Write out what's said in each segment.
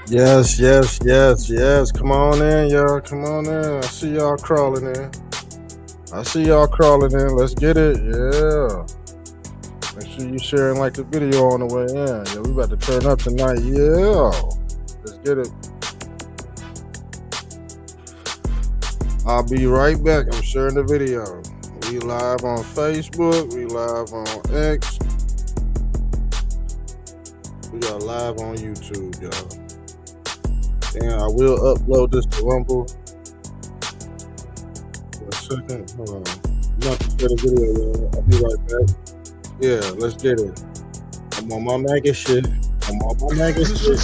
Yes, yes, yes, yes. Come on in, y'all. Come on in. I see y'all crawling in. I see y'all crawling in. Let's get it. Yeah. Make sure you sharing like the video on the way in. Yeah, we about to turn up tonight. Yeah. Let's get it. I'll be right back. I'm sharing the video. We live on Facebook. We live on X. We got live on YouTube, y'all. And I will upload this to Rumble for a second. Hold on. I'm about to share the video, y'all. I'll be right back. Yeah, let's get it. I'm on my maggot shit. I'm on my maggot shit.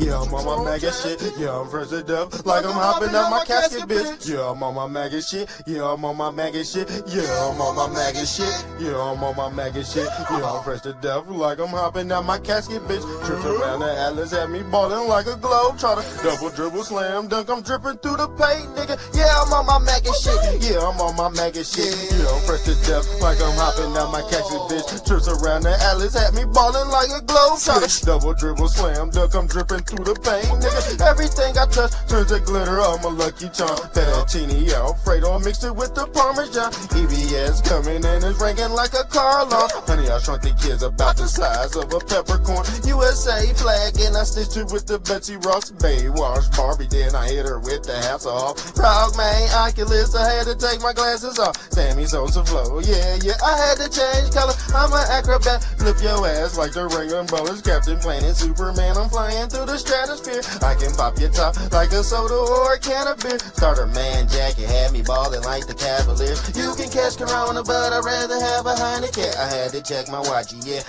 Yeah, I'm on my maggot shit. Yeah, I'm fresh to death. Like I'm hopping out my casket, bitch. Yeah, I'm on my maggot shit. Yeah, I'm on my maggot shit. Yeah, I'm on my maggot shit. Yeah, I'm on my maggot shit. Yeah, I'm fresh to death. Like I'm hopping out my casket, bitch. Trips around the Atlas, had me ballin' like a globe. Try to double dribble, slam dunk. I'm dripping through the paint, nigga. Yeah, I'm on my maggot shit. Yeah, I'm on my maggot shit. Yeah, I'm fresh to death. Like I'm hopping out my casket, bitch. Trips around the Atlas, had me ballin' like a globe. Try to double dribble, slam dunk. I'm dripping through the paint, nigga. Everything I touch turns to glitter. I'm a lucky charm. Fettuccine Alfredo mixed it with the Parmesan. EBS coming in is ringing like a car alarm. Honey, I shrunk the kids about the size of a peppercorn. USA flag and I stitched it with the Betsy Ross Baywatch Barbie. Then I hit her with the hats off. Frog man, Oculus, I had to take my glasses off. Sammy Sosa flow, yeah, I had to change color. I'm an acrobat, flip your ass like the ring umbrellas. Captain Planet, Superman, I'm flying through the stratosphere. I can pop your top like a soda or a can of beer. Starter man jacket had me ballin' like the Cavaliers. You can catch Corona, but I'd rather have a Heineken. I had to check my watch, yeah,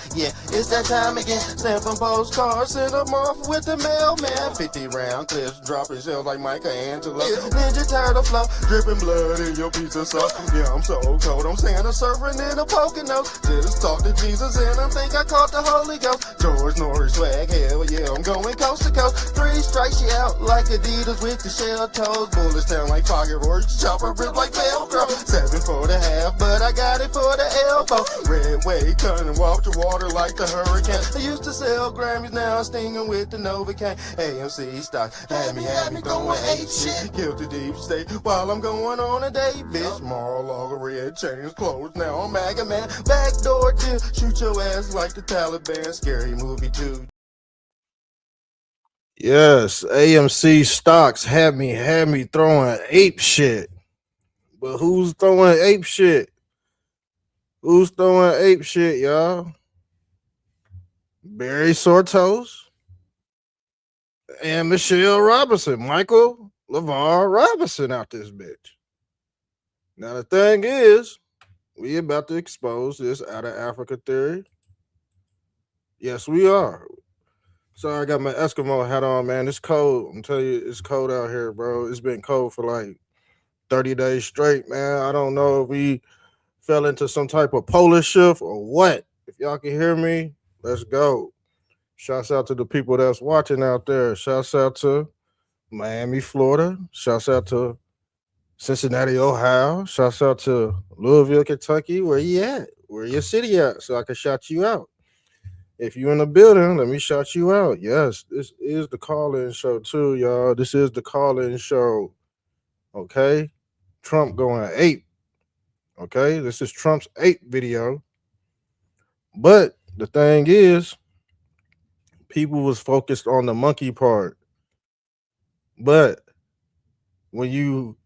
it's that time again. Stamping postcards, send them off with the mailman. 50 round clips, dropping shells like Michelangelo. Ninja Turtle flow, dripping blood in your pizza sauce. Yeah, I'm so cold, I'm Santa surfing in a Pocono. Just talk to Jesus and I think I caught the Holy Ghost. George Norris swag, hell yeah, I'm going coast to coast. 3 strikes you out like Adidas with the shell toes. Bullets down like fireworks, chopper rip like Velcro. 7 for the half, but I got it for the elbow. Red wave, turning walk to water like the hurricane. I used to sell Grammys, now I'm stinging with the Novocaine. AMC stock, had me throwing 8 shit. Guilty deep state while I'm going on a date, bitch. Mar-a-Lago red chains closed, now I'm MAGA man. Backdoor deal, shoot your ass like the Taliban. Scary movie too. Yes, AMC stocks had me throwing ape shit. But who's throwing ape shit? Who's throwing ape shit, y'all? Barry Sortos and Michelle Robinson, Michael LeVar Robinson out this bitch. Now the thing is, we about to expose this out of Africa theory. Yes, we are. Sorry, I got my Eskimo hat on, man. It's cold. I'm telling you, it's cold out here, bro. It's been cold for like 30 days straight, man. I don't know if we fell into some type of polar shift or what. If y'all can hear me, let's go. Shouts out to the people that's watching out there. Shouts out to Miami, Florida. Shouts out to Cincinnati, Ohio. Shouts out to Louisville, Kentucky. Where you at? Where your city at? So I can shout you out. If you in the building, let me shout you out. Yes, this is the call-in show too, y'all. This is the call-in show. Okay, Trump going ape. Okay, this is Trump's ape video. But the thing is, people was focused on the monkey part. But when you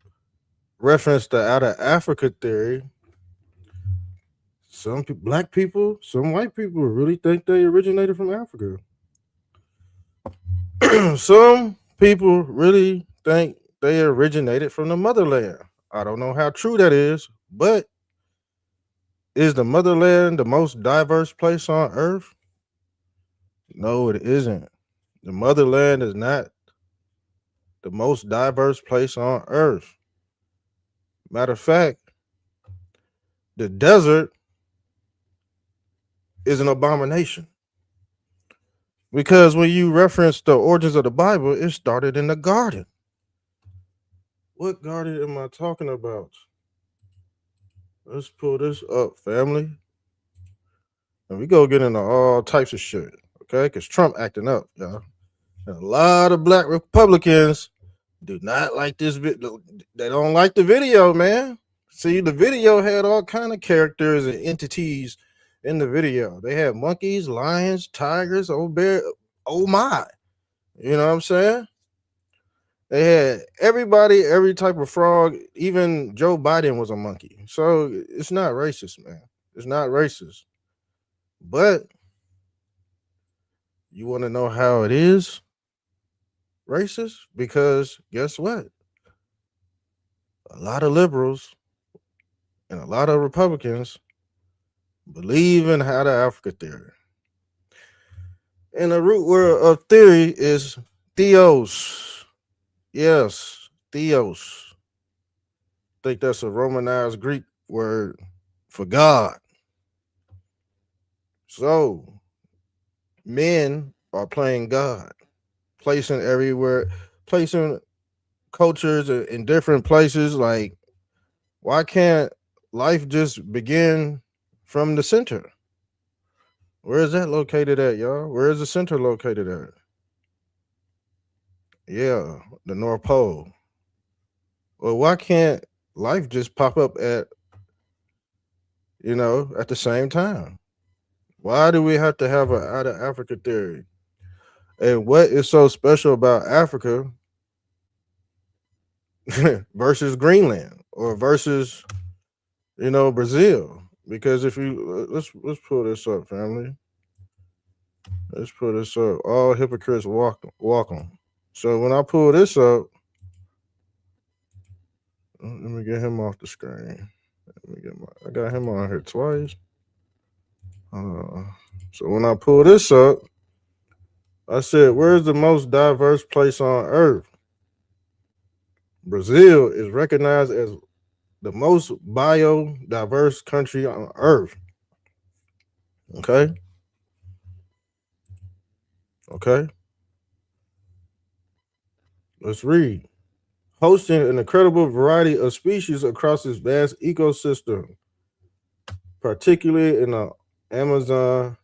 reference the out of Africa theory, black people, some white people really think they originated from Africa. Some people really think they originated from the motherland. I don't know how true that is, but is the motherland the most diverse place on earth? No, it isn't. The motherland is not the most diverse place on earth. Matter of fact, the desert is an abomination. Because when you reference the origins of the Bible, it started in the garden. What garden am I talking about? Let's pull this up, family. And we go get into all types of shit, okay? Because Trump acting up, y'all. And a lot of black Republicans do not like this. They don't like the video, man. See, the video had all kind of characters and entities in the video. They had monkeys, lions, tigers, old bear. Oh my! You know what I'm saying? They had everybody, every type of frog. Even Joe Biden was a monkey. So it's not racist, man. It's not racist. But you want to know how it is racist? Because guess what? A lot of liberals and a lot of Republicans believe in how the Africa theory. And the root word of theory is theos. Yes, theos. I think that's a Romanized Greek word for God. So men are playing God, placing everywhere, placing cultures in different places. Like, why can't life just begin from the center? Where is that located at, y'all? Where is the center located at? Yeah, the North Pole. Well, why can't life just pop up at the same time? Why do we have to have an out of Africa theory? And what is so special about Africa versus Greenland or versus Brazil? Because if you let's pull this up, family. Let's pull this up. All hypocrites walk them. So when I pull this up, let me get him off the screen. I got him on here twice. So when I pull this up, I said, where's the most diverse place on earth? Brazil is recognized as the most biodiverse country on earth. Okay. Let's read. Hosting an incredible variety of species across its vast ecosystem, particularly in the Amazon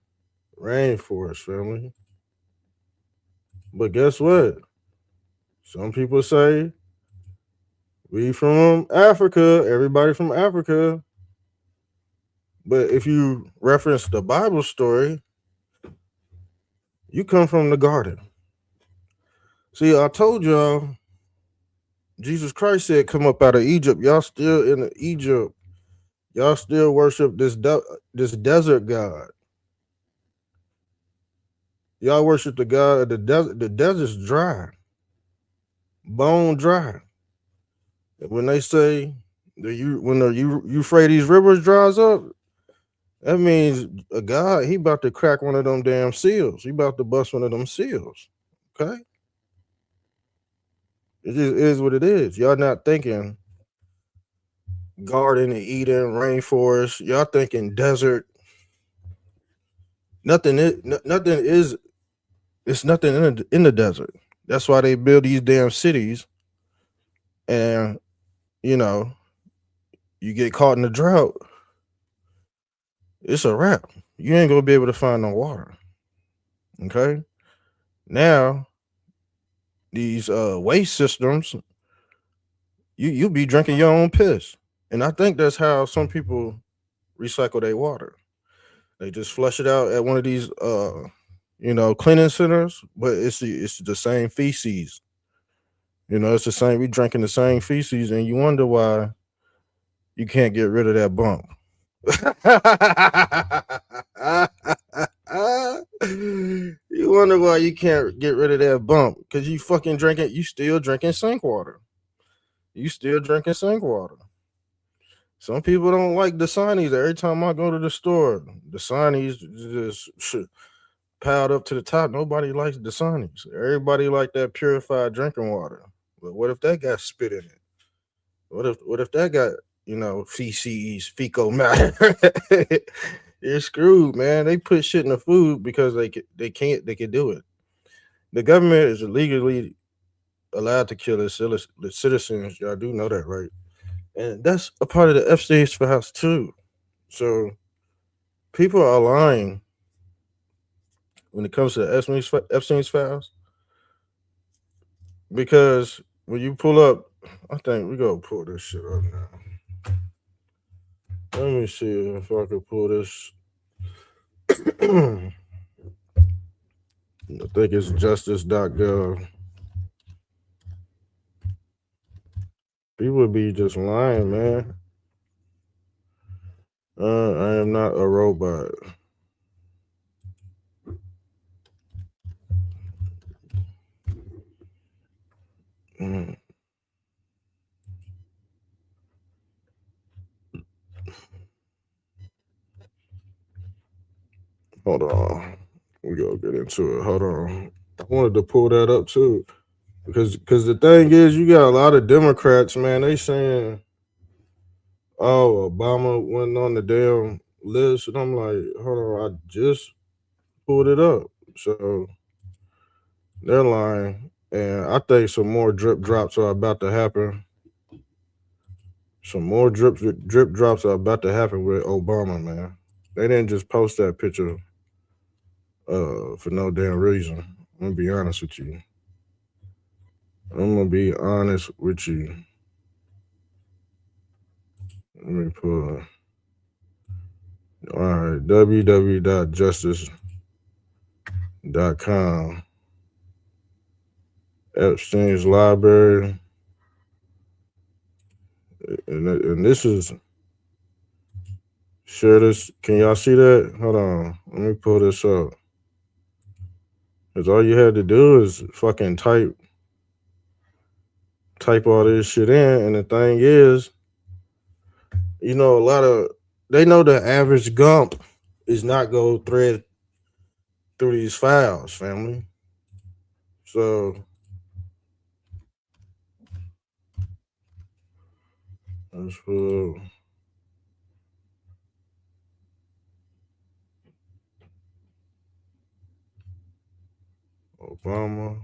rainforest, family. But guess what? Some people say we from Africa, everybody from Africa. But if you reference the Bible story, you come from the garden. See, I told y'all, Jesus Christ said, come up out of Egypt. Y'all still in Egypt. Y'all still worship this desert God. Y'all worship the God of the desert. The desert's dry, bone dry. When they say when the Euphrates rivers dries up, that means a God, he about to crack one of them damn seals. He about to bust one of them seals. Okay? It just is what it is. Y'all not thinking Garden of Eden, rainforest. Y'all thinking desert. Nothing is. It's nothing in the desert. That's why they build these damn cities. And you get caught in the drought, it's a wrap. You ain't gonna be able to find no water. Okay. Now these waste systems, you be drinking your own piss. And I think that's how some people recycle their water. They just flush it out at one of these cleaning centers, but it's the same feces. It's the same. We drinking the same feces, and you wonder why you can't get rid of that bump. You wonder why you can't get rid of that bump, because you fucking drinking. You still drinking sink water. Some people don't like Dasani's. Every time I go to the store, Dasani's just piled up to the top. Nobody likes Dasani's. Everybody like that purified drinking water. But what if that got spit in it? What if that got feces, fecal matter? You're screwed, man. They put shit in the food because they can do it. The government is illegally allowed to kill its citizens. Y'all do know that, right? And that's a part of the Epstein's files too. So people are lying when it comes to Epstein's files, because when you pull up, I think we go pull this shit up now. Let me see if I can pull this. I think it's justice.gov. People be just lying, man. I am not a robot. Mm. Hold on. We go get into it. Hold on. I wanted to pull that up too. Because the thing is, you got a lot of Democrats, man, they saying, oh, Obama went on the damn list. And I'm like, hold on, I just pulled it up. So they're lying. And I think some more drip drops are about to happen. Some more drip drops are about to happen with Obama, man. They didn't just post that picture for no damn reason. I'm gonna be honest with you. Let me pull. All right, www.justice.com. Epstein's library. And this is, share this. Can y'all see that? Hold on. Let me pull this up. Because all you had to do is fucking type all this shit in. And the thing is, you know, they know the average Gump is not go thread through these files, family. So let's put Obama.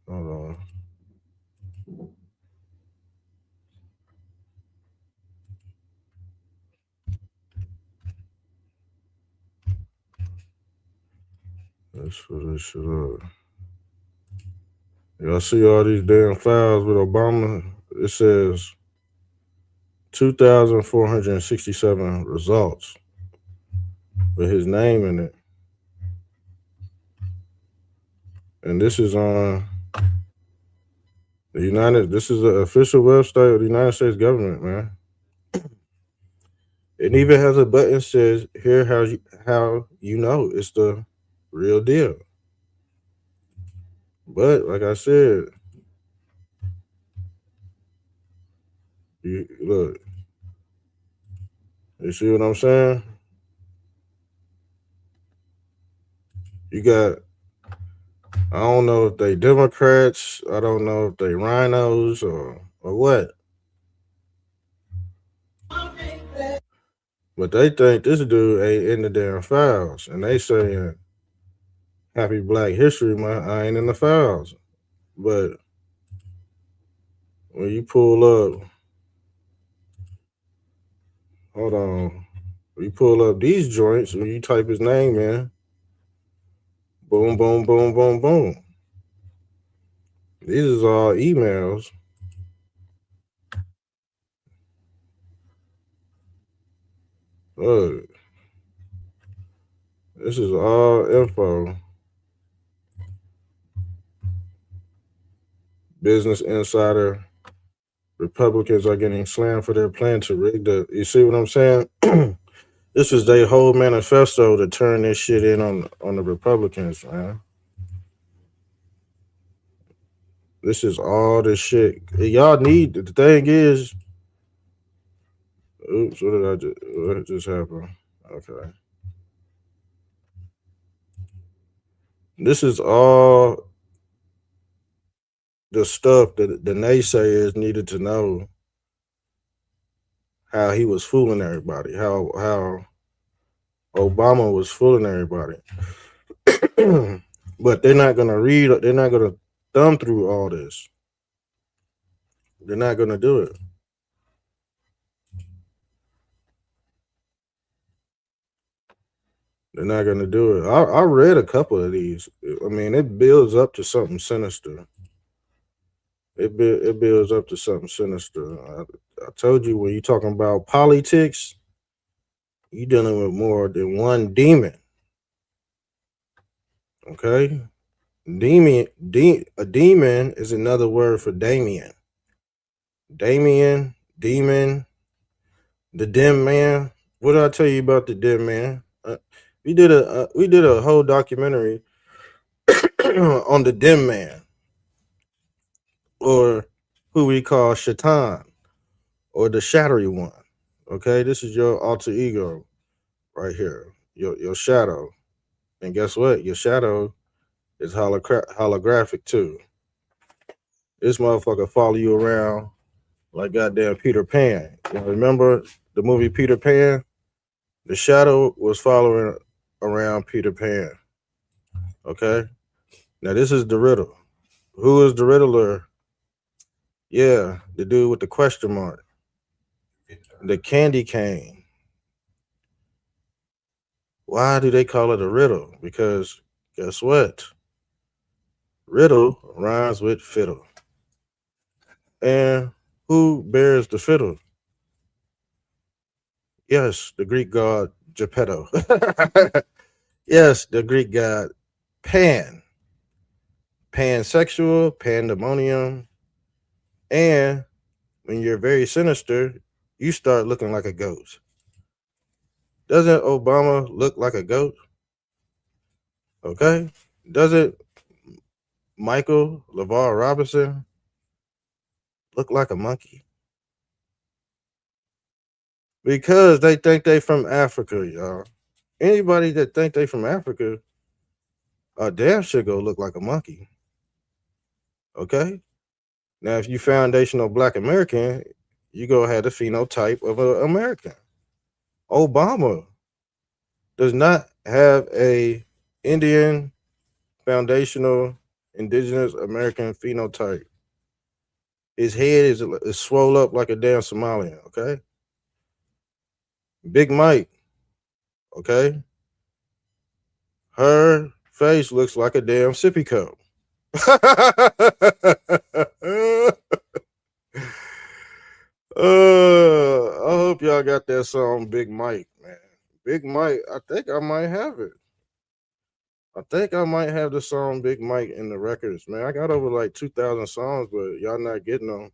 Hold on. Let's put this shit up. Y'all see all these damn files with Obama? It says 2,467 results with his name in it. And this is on this is the official website of the United States government, man. It even has a button that says, here how you know it's the real deal. But like I said, look, you see what I'm saying? You got, I don't know if they Democrats, I don't know if they rhinos or what. But they think this dude ain't in the damn files. And they saying, happy Black History Month, I ain't in the files. But when you pull up, hold on, when you pull up these joints, when you type his name in, boom, boom, boom, boom, boom. These is all emails. Look, this is all info. Business Insider. Republicans are getting slammed for their plan to rig the. You see what I'm saying? This is their whole manifesto to turn this shit in on the Republicans, man. This is all this shit. Y'all need, the thing is, oops, what just happened? Okay. This is all the stuff that the naysayers needed to know, how he was fooling everybody, how Obama was fooling everybody. But they're not gonna thumb through all this. They're not gonna do it. They're not gonna do it. I read a couple of these. I mean, it builds up to something sinister. It builds up to something sinister. I told you when you're talking about politics, you're dealing with more than one demon. Okay, a demon is another word for Damien. Damien, demon, the dim man. What did I tell you about the dim man? We did a whole documentary on the dim man, or who we call Shaitan, or the shadowy one. Okay, this is your alter ego right here, your shadow. And guess what? Your shadow is holographic too. This motherfucker follow you around like goddamn Peter Pan. You know, remember the movie Peter Pan? The shadow was following around Peter Pan. Okay? Now this is the riddle. Who is the riddler? Yeah, the dude with the question mark. The candy cane. Why do they call it a riddle? Because guess what? Riddle rhymes with fiddle. And who bears the fiddle? Yes, the Greek god Geppetto. Yes, the Greek god Pan. Pansexual, pandemonium. And when you're very sinister, you start looking like a ghost. Doesn't Obama look like a goat? Okay. Doesn't Michael LeVar Robinson look like a monkey? Because they think they from Africa, y'all. Anybody that think they from Africa, damn sure go look like a monkey. Okay? Now, if you foundational Black American, you go have the phenotype of an American. Obama does not have a Indian foundational indigenous American phenotype. His head is swole up like a damn Somalian, okay? Big Mike, okay? Her face looks like a damn sippy cup. I hope y'all got that song Big Mike, man. Big Mike, I think I might have it. I think I might have the song Big Mike in the records, man. I got over like 2,000 songs, but y'all not getting them.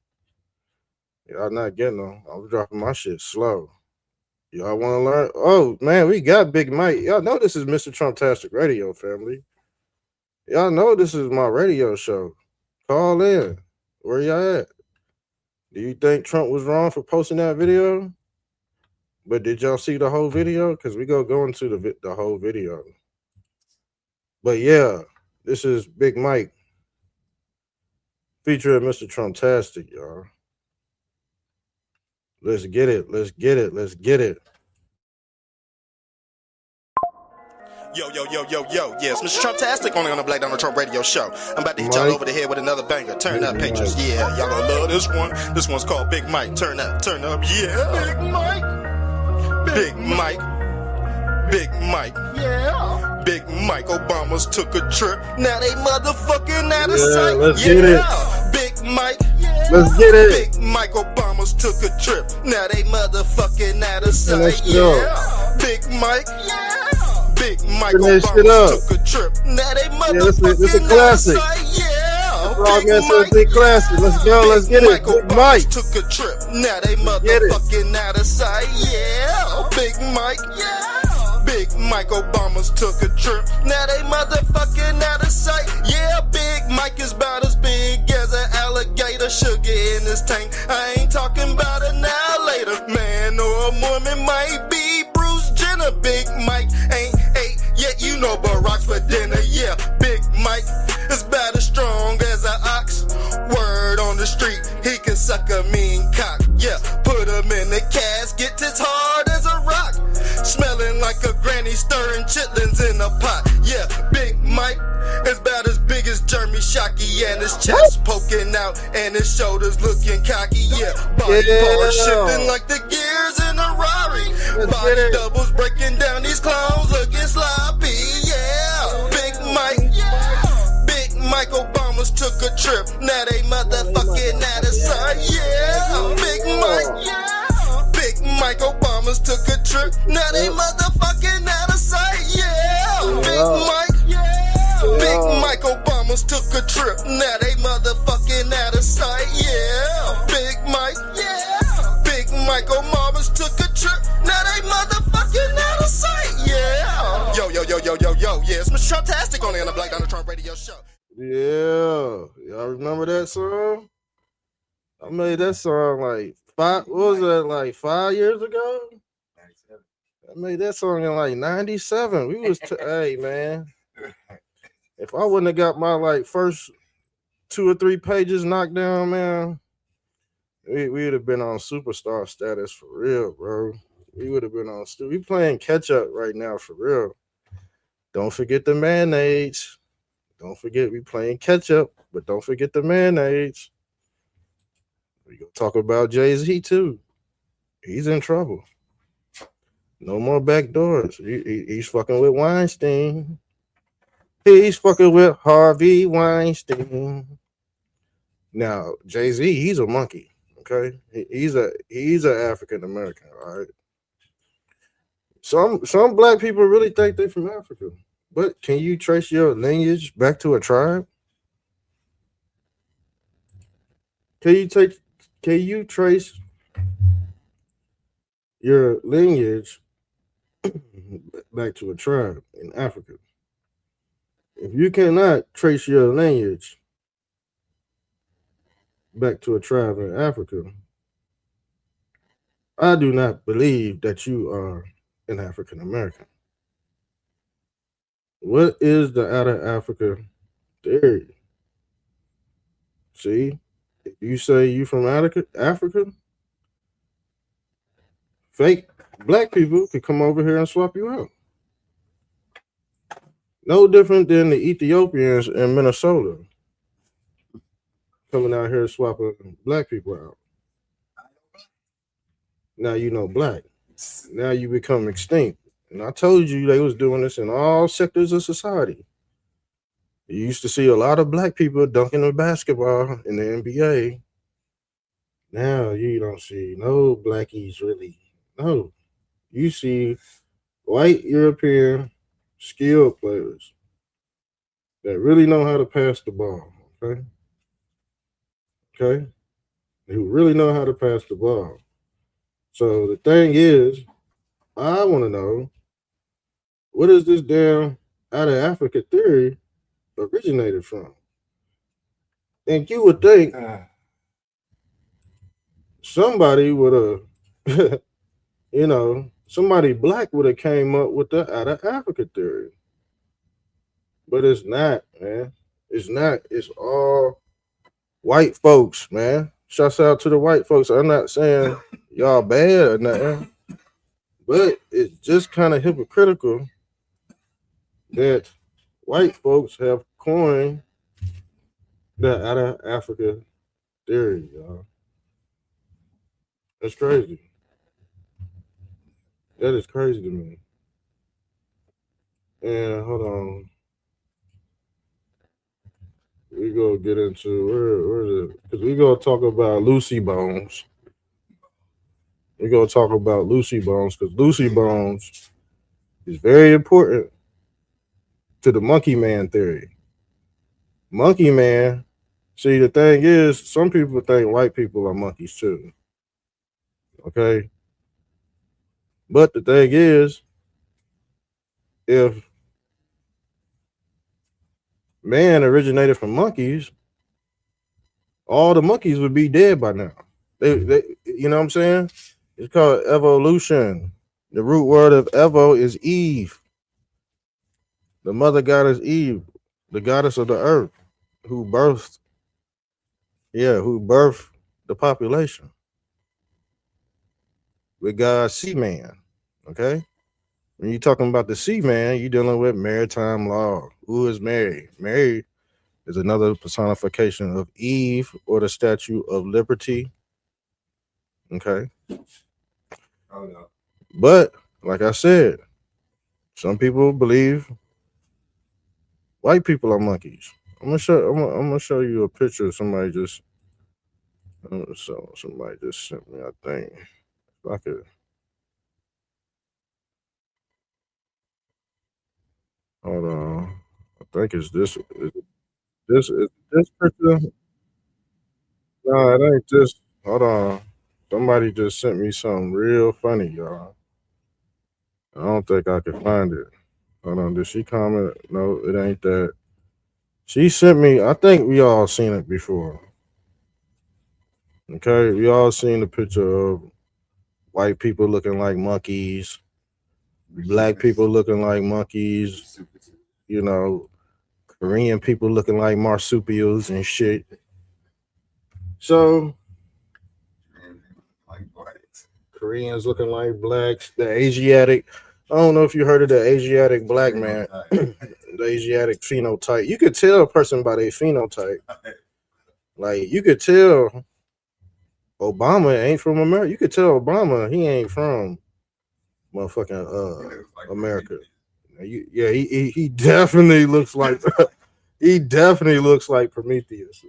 Y'all not getting them. I'm dropping my shit slow. Y'all want to learn? Oh, man, we got Big Mike. Y'all know this is Mr. Trumptastic Radio, family. Y'all know this is my radio show. Call in. Where y'all at? Do you think Trump was wrong for posting that video? But did y'all see the whole video? Because we go into the whole video. But yeah, this is Big Mike featuring Mr. Trumptastic, y'all. Let's get it. Let's get it. Let's get it. Yo, yeah, it's Mr. Trumptastic only on the Black Donald Trump Radio Show. I'm about to hit y'all over the head with another banger. Turn up, patrons. Yeah, y'all gonna love this one. This one's called Big Mike. Turn up, yeah. Big Mike. Big Mike. Big Mike. Yeah. Big Mike. Obama's took a trip. Now they motherfucking out of sight. Let's get it. Big Mike. Let's get it. Big Mike Obama's took a trip. Now they motherfucking out of sight. Big Mike. Big Mike Obama took a trip. Now they motherfucking this is a classic. Big classic. Let's go. Let's get it. Big Mike took a trip. Now they motherfucking out of sight. Yeah. Big Mike. Yeah. Big Mike Obama's took a trip. Now they motherfucking out of sight. Yeah. Big Mike is about as big as an alligator. Sugar in his tank. I ain't talking about an alligator. Man or a woman might be Bruce Jenner. Big Mike ain't yet you know Barack's for dinner, yeah. Big Mike is about as strong as an ox. Word on the street, he can suck a mean cock, yeah. Put him in the casket, it's hard as a rock. Smelling like a granny stirring chitlins in a pot, yeah. Big Mike is about as big as Jeremy Shockey, and his chest poking out and his shoulders looking cocky, yeah. Body parts shifting like the gears in a Rari. Body doubles breaking down these clones looking sloppy, yeah. Big Mike, Big Mike Obamas took a trip. Now they motherfucking out of sight, yeah. Big Mike, Big Mike Obamas took a trip. Now they motherfucking out of sight, yeah. Big Mike, Big Mike Obamas took a trip. Now they motherfucking out of sight, yeah. Big Mike, Big Mike Obamas took a trip. Now they motherfucking out of sight, yeah. Yo, yeah, it's Mr. Trump-tastic only on the Black Donald Trump radio show. Yeah, y'all remember that song? I made that song like 5 years ago? I made that song in like 97. We was, hey man, if I wouldn't have got my like first 2 or 3 pages knocked down, man, we would have been on superstar status for real, bro. We would have been on. We playing catch up right now for real. Don't forget the mayonnaise. Don't forget we playing catch up, but don't forget the mayonnaise. We gonna talk about Jay-Z too. He's in trouble. No more back doors. He's fucking with Weinstein. He's fucking with Harvey Weinstein. Now Jay-Z, he's a monkey. Okay, he's an African American. All right. Some black people really think they're from Africa, but can you trace your lineage back to a tribe? Can you trace your lineage back to a tribe in Africa? If you cannot trace your lineage back to a tribe in Africa, I do not believe that you are an African American. What is the out of Africa theory? See, if you say you from Africa, fake black people could come over here and swap you out. No different than the Ethiopians in Minnesota coming out here swapping black people out. Now you know black. Now you become extinct. And I told you they was doing this in all sectors of society. You used to see a lot of black people dunking the basketball in the NBA. Now you don't see no blackies really. No. You see white European skilled players that really know how to pass the ball. Okay? Okay? Who really know how to pass the ball. So the thing is, I want to know, what is this damn out of Africa theory originated from? And you would think somebody would have, somebody black would have came up with the out of Africa theory. But it's not, man. It's not. It's all white folks, man. Shouts out to the white folks. I'm not saying y'all bad or nothing, but it's just kind of hypocritical that white folks have coined the out of Africa theory, y'all. That's crazy. That is crazy to me. And hold on. We go get into where is it? Because we gonna talk about Lucy Bones. We're gonna talk about Lucy Bones because Lucy Bones is very important to the monkey man theory. Monkey man, see, the thing is, some people think white people are monkeys too. Okay? But the thing is, if man originated from monkeys, all the monkeys would be dead by now. They you know what I'm saying? It's called evolution. The root word of Evo is Eve. The mother goddess Eve, the goddess of the earth, who birthed the population. With God's sea man. Okay? When you're talking about the sea man, you're dealing with maritime law. Who is Mary? Mary is another personification of Eve or the Statue of Liberty. Okay. Oh no. But like I said, some people believe white people are monkeys. I'm gonna show you a picture of somebody just. So somebody just sent me. I think if I could. Hold on. I think it's this. This picture. No, it ain't this. Hold on. Somebody just sent me something real funny, y'all. I don't think I can find it. Hold on. Did she comment? No, it ain't that. She sent me. I think we all seen it before. Okay, we all seen the picture of white people looking like monkeys, black people looking like monkeys. You know, Korean people looking like marsupials and shit. So Koreans looking like blacks. The Asiatic. I don't know if you heard of the Asiatic black man. The Asiatic phenotype. You could tell a person by their phenotype. Like you could tell Obama ain't from America. You could tell Obama he ain't from motherfucking America. Yeah, he definitely looks like he definitely looks like Prometheus.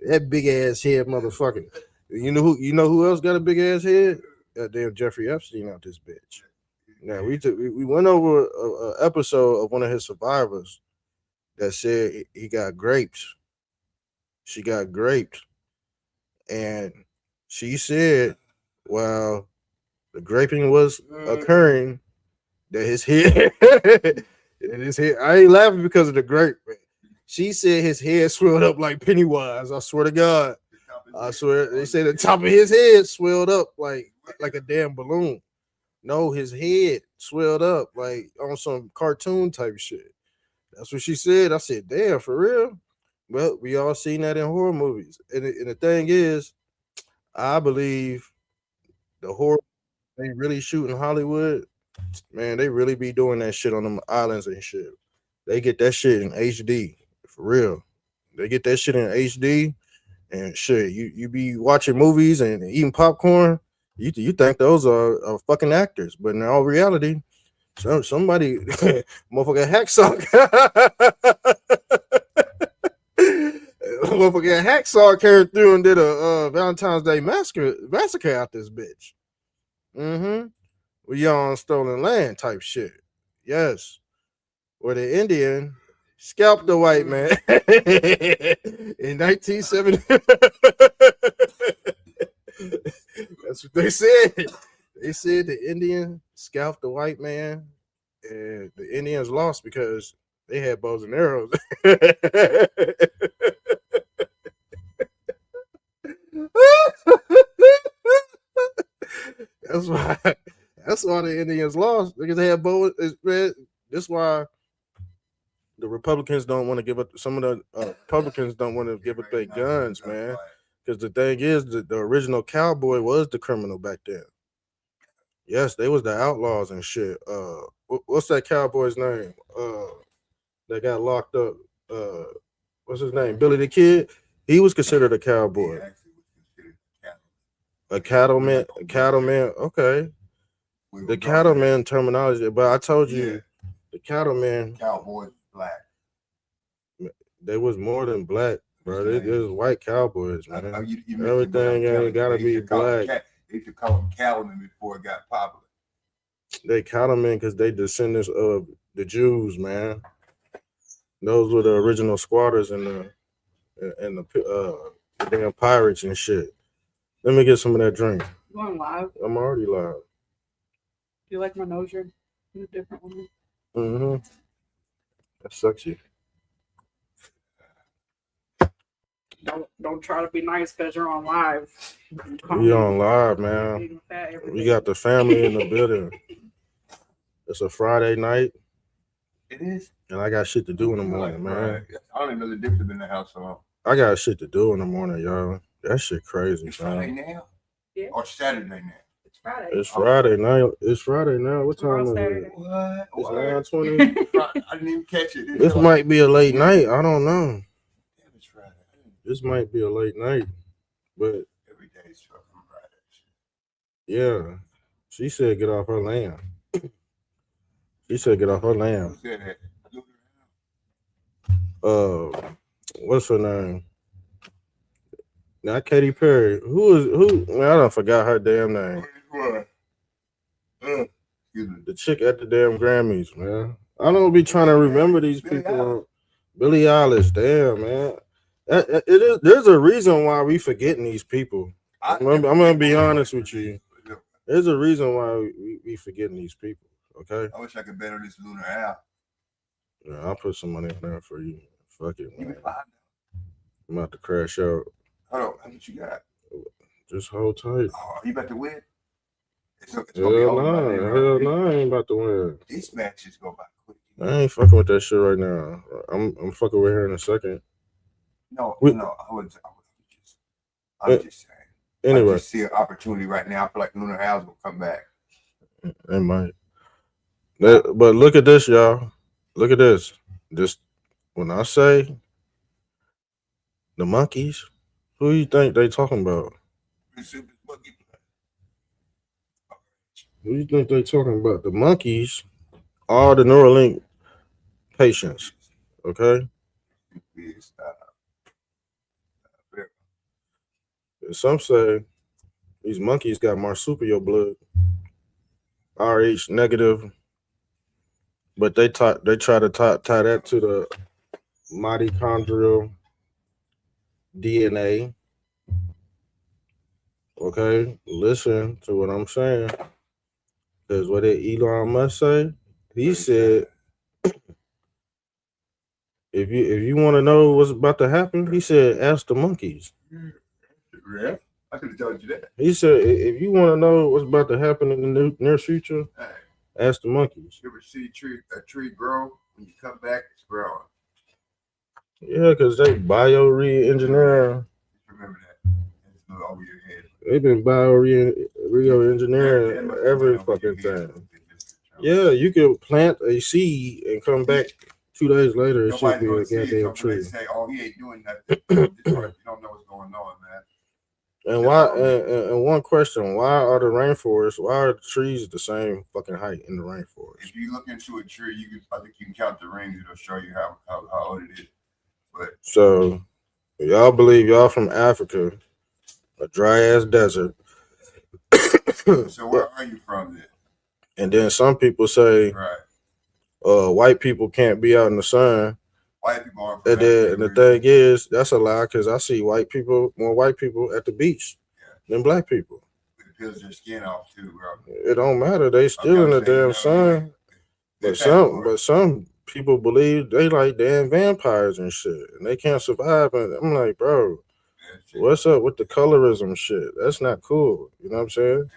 That big ass head motherfucker. You know who else got a big ass head? Damn Jeffrey Epstein out this bitch. Now we went over a episode of one of his survivors that said he got graped. She got graped, and she said, while the graping was occurring, that his head, and his head. I ain't laughing because of the grape. She said his head swelled up like Pennywise. I swear to God. I swear they say the top of his head swelled up like a damn balloon. No, his head swelled up like on some cartoon type shit. That's what she said. I said, damn, for real? Well, we all seen that in horror movies. And the thing is, I believe the horror they really shoot in Hollywood, man, they really be doing that shit on them islands and shit. They get that shit in HD. For real. They get that shit in HD and shit. You be watching movies and eating popcorn. You think those are fucking actors, but in all reality, somebody motherfucking hacksaw motherfucking hacksaw came through and did a Valentine's Day massacre out this bitch. Mm-hmm. We on stolen land type shit. Yes. Where the Indian scalped the white man in 1970. That's what they said. They said the Indian scalped the white man, and the Indians lost because they had bows and arrows. That's why. That's why the Indians lost because they had bows. That's why the Republicans don't want to give up. Some of the Republicans don't want to give up their guns, man. Because the thing is, the original cowboy was the criminal back then. Yes, they was the outlaws and shit. What's that cowboy's name? That got locked up. What's his name? Billy the Kid. He was considered a cowboy. A cattleman. Okay. The cattleman terminology, but I told you, the cattleman. Cowboys black. They was more than black, bro. They was white cowboys, man. Everything ain't gotta be black. They used to call them cattlemen before it got popular. They cattlemen because they descendants of the Jews, man. Those were the original squatters and the damn pirates and shit. Let me get some of that drink. You going live? I'm already live. Do you like my nose ring? It's a different one. Mm-hmm. That's sexy. Don't try to be nice because you're on live. We on live, man. We got the family in the building. It's a Friday night. It is. And I got shit to do in the morning, man. I don't even know the difference in the house so long. I got shit to do in the morning, y'all. That shit crazy, It's Friday man. now? Yeah. Or Saturday now? It's Friday. It's Friday night. It's Friday now. What time is Saturday. it? What? It's 9:20. I didn't even catch it. This might be a late night. I don't know. Damn, it's Friday. This might be a late night, but Every day is fucking Yeah. She said get off her land. She said get off her Who land. said that? What's her name? Not Katy Perry. Who? Man, I don't forgot her damn name. What? Excuse me. The chick at the damn Grammys, man. I don't be trying to remember these Billie people. Billie Eilish, damn man. It is. There's a reason why we forgetting these people. I'm gonna be honest with you. There's a reason why we forgetting these people. Okay. I wish I could bet on this Lunar Al. Yeah, I'll put some money in there for you. Fuck it, Give me man. $5. I'm about to crash out. Hold on, how much you got? Just hold tight. Oh, you about to win? It's gonna be Hell over by then, no, bro. hell no, I ain't about to win. These matches go by quick. I ain't fucking with that shit right now. I'm fucking with her in a second. No, We- no, I was just saying. I Anyway, just see an opportunity right now. I feel like Lunar Al's gonna come back. it might. But look at this, y'all. Look at this. Just when I say the monkeys, who you think they talking about? Who you think they talking about? The monkeys are the Neuralink patients. Okay. Some say these monkeys got marsupial blood, Rh negative, but they try to tie that to the mitochondrial DNA. Okay, listen to what I'm saying, because what did Elon Musk say? He said, if you want to know what's about to happen, he said, ask the monkeys. Yeah, I could have told you that. He said, if you want to know what's about to happen in the near future, Hey, ask the monkeys. you ever see a tree grow? When you come back, it's growing. Yeah, because they re-engineer. Remember that. It's not over your head. They've been re-engineering every fucking thing. Yeah, you can plant a seed and come back 2 days later. It should be a goddamn tree. They say, "Oh, he ain't doing nothing." You don't know what's going on, man. And why? And one question: why are the rainforests? Why are the trees the same fucking height in the rainforest? If you look into a tree, I think you can count the rings. It'll show you how old it is. But so, y'all believe y'all from Africa, a dry ass desert. So where are you from then? And then some people say, right, white people can't be out in the sun. White people are from And then the thing is, that's a lie, because I see more white people at the beach than black people. It peels their skin off too, bro. It don't matter. They still in the damn sun. But some people believe they like damn vampires and shit, and they can't survive. And I'm like, bro, what's up with the colorism shit? That's not cool. You know what I'm saying?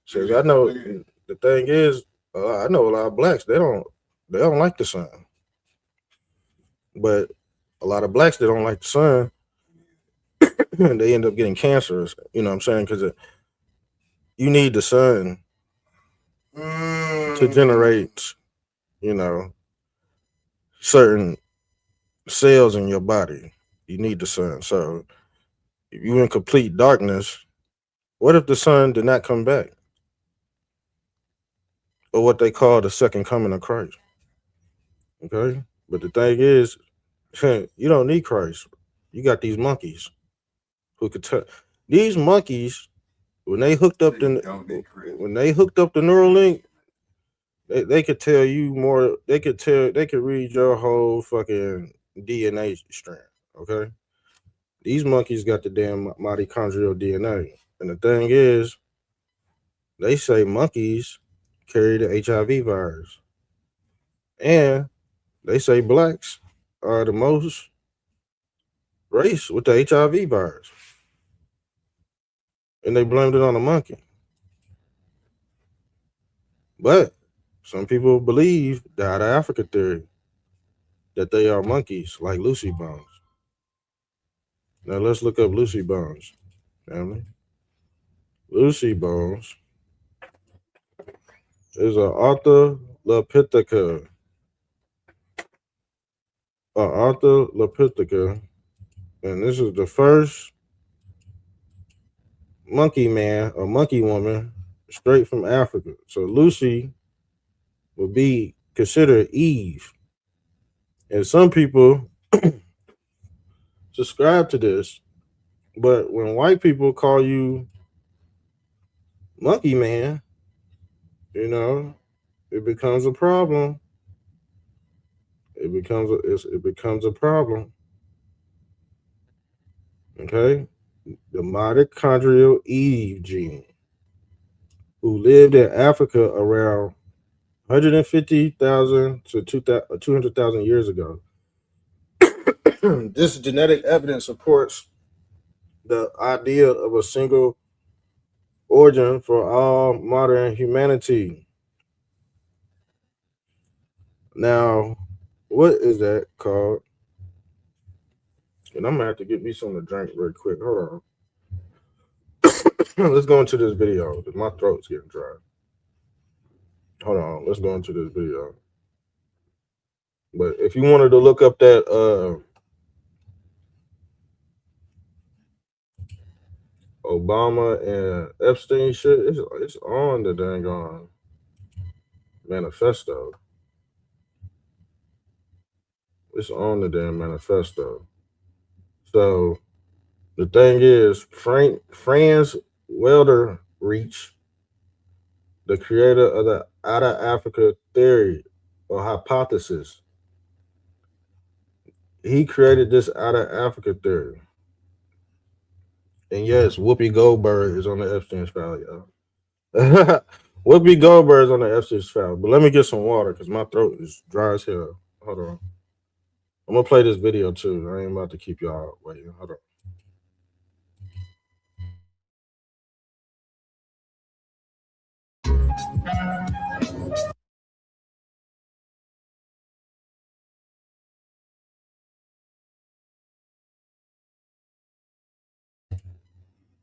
So I know the thing is, I know a lot of blacks. They don't like the sun. But a lot of blacks that don't like the sun, and they end up getting cancers. You know what I'm saying? Because you need the sun to generate, certain cells in your body. You need the sun. So if you're in complete darkness, what if the sun did not come back? Or what they call the second coming of Christ. Okay? But the thing is, you don't need Christ. You got these monkeys who could tell. These monkeys, when they hooked up the Neuralink, they could tell you more. They could read your whole fucking DNA strand. Okay, these monkeys got the damn mitochondrial DNA, and the thing is, they say monkeys carry the HIV virus, and they say blacks are the most race with the HIV virus, and they blamed it on the monkey. But some people believe the out of Africa theory that they are monkeys, like Lucy Bones. Now let's look up Lucy Bones, family. Lucy Bones is an Australopithecus. And this is the first monkey man or monkey woman straight from Africa. So Lucy would be considered Eve. And some people subscribe to this, but when white people call you monkey man, you know, it becomes a problem. It becomes a problem. Okay, the mitochondrial Eve gene, who lived in Africa around 150,000 to 200,000 years ago. This genetic evidence supports the idea of a single origin for all modern humanity. Now, what is that called? And I'm gonna have to get me something to drink real quick. Hold on. Let's go into this video because my throat's getting dry. Hold on. Let's go into this video. But if you wanted to look up that Obama and Epstein shit, it's on the dang on manifesto. It's on the damn manifesto. So the thing is, Franz Welderreich, the creator of the Out of Africa theory or hypothesis, he created this Out of Africa theory. And yes, Whoopi Goldberg is on the Epstein's file, y'all. Whoopi Goldberg is on the Epstein's file. But let me get some water because my throat is dry as hell. Hold on. I'm going to play this video too. I ain't about to keep y'all waiting. Hold on.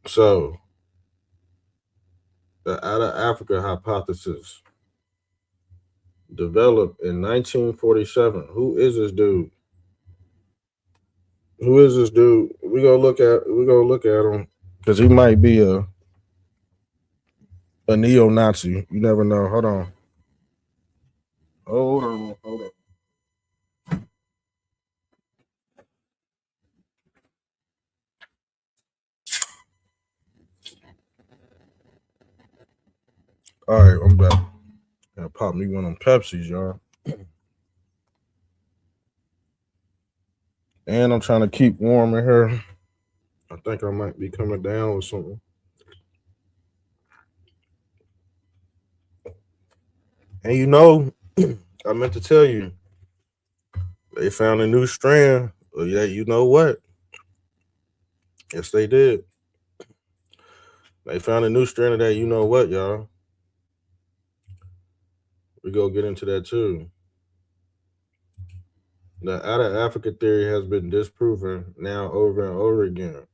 So, the Out of Africa hypothesis developed in 1947. Who is this dude? We're gonna look at him because he might be a neo-Nazi. You never know. Hold on. All right, I'm back. Gotta pop me one of them Pepsis, y'all. And I'm trying to keep warm in here. I think I might be coming down with something. And you know, I meant to tell you, they found a new strand. Well, yeah, you know what? Yes, they did. They found a new strand of that. You know what, y'all? We go get into that too. The Out of Africa theory has been disproven now over and over again.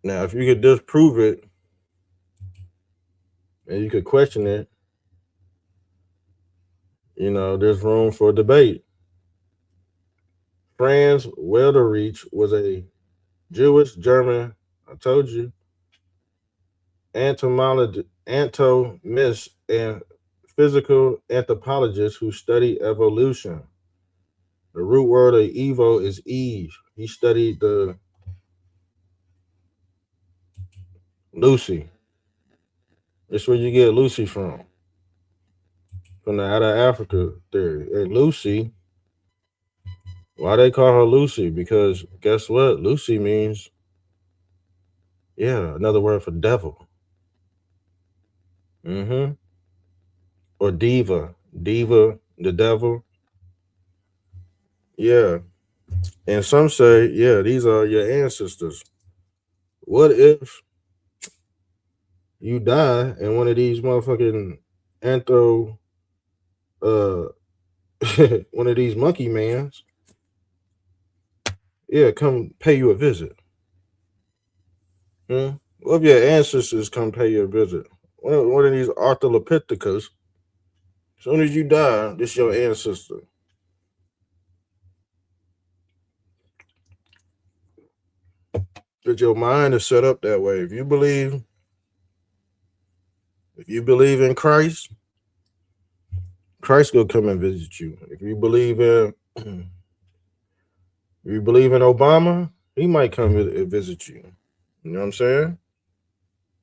Now, if you could disprove it and you could question it, you know, there's room for debate. Franz Welderreich was a Jewish German, I told you, entomologist and physical anthropologist who studied evolution. The root word of Evo is Eve. He studied the Lucy. That's where you get Lucy from the Out of Africa theory. And Lucy, why they call her Lucy? Because guess what? Lucy means, yeah, another word for devil. Or diva. Diva, the devil. Yeah. And some say, yeah, these are your ancestors. What if you die and one of these motherfucking one of these monkey mans, yeah, come pay you a visit. What if your ancestors come pay you a visit? One of these Australopithecus, as soon as you die, this your ancestor. But your mind is set up that way. If you believe in Christ, Christ will come and visit you. If you believe in Obama, he might come and visit you. You know what I'm saying?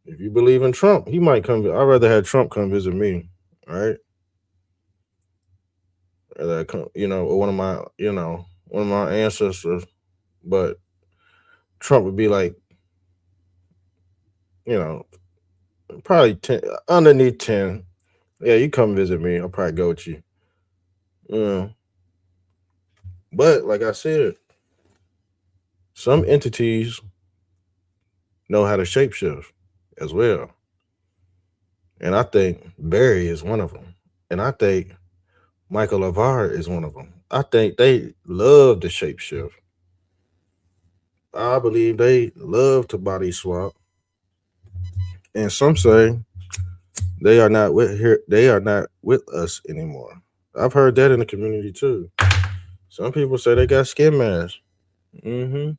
If you believe in Trump, he might come. I'd rather have Trump come visit me, right? Rather come, or one of my ancestors. But Trump would be like, probably 10, underneath 10. Yeah, you come visit me. I'll probably go with you. But like I said, some entities know how to shapeshift as well. And I think Barry is one of them. And I think Michael LeVar is one of them. I think they love to shapeshift. I believe they love to body swap. And some say they are not with us anymore. I've heard that in the community too. Some people say they got skin masks. Mm-hmm.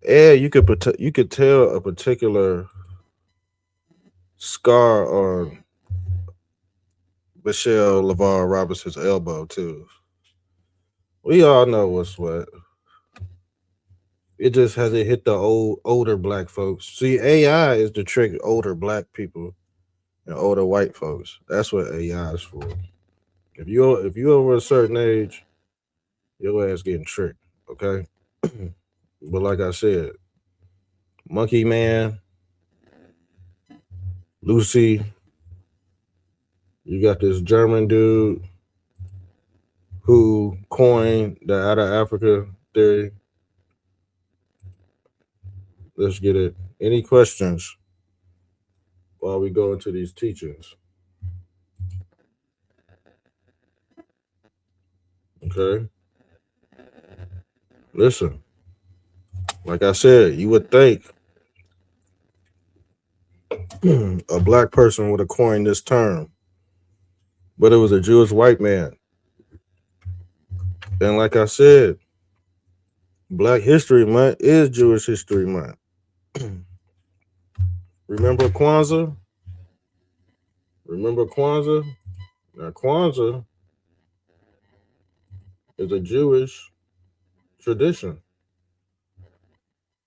Yeah, you could tell a particular scar on Michelle LeVar Robinson's elbow too. We all know what's what. It just hasn't hit the older black folks. See, AI is to trick older black people and older white folks. That's what AI is for. If you over a certain age, your ass getting tricked. Okay. But like I said, Monkey Man, Lucy, you got this German dude who coined the out of Africa theory. Let's get it. Any questions while we go into these teachings? Okay. Listen, like I said, you would think a black person would have coined this term, but it was a Jewish white man. And like I said, Black History Month is Jewish History Month. Remember Kwanzaa? Now, Kwanzaa is a Jewish tradition.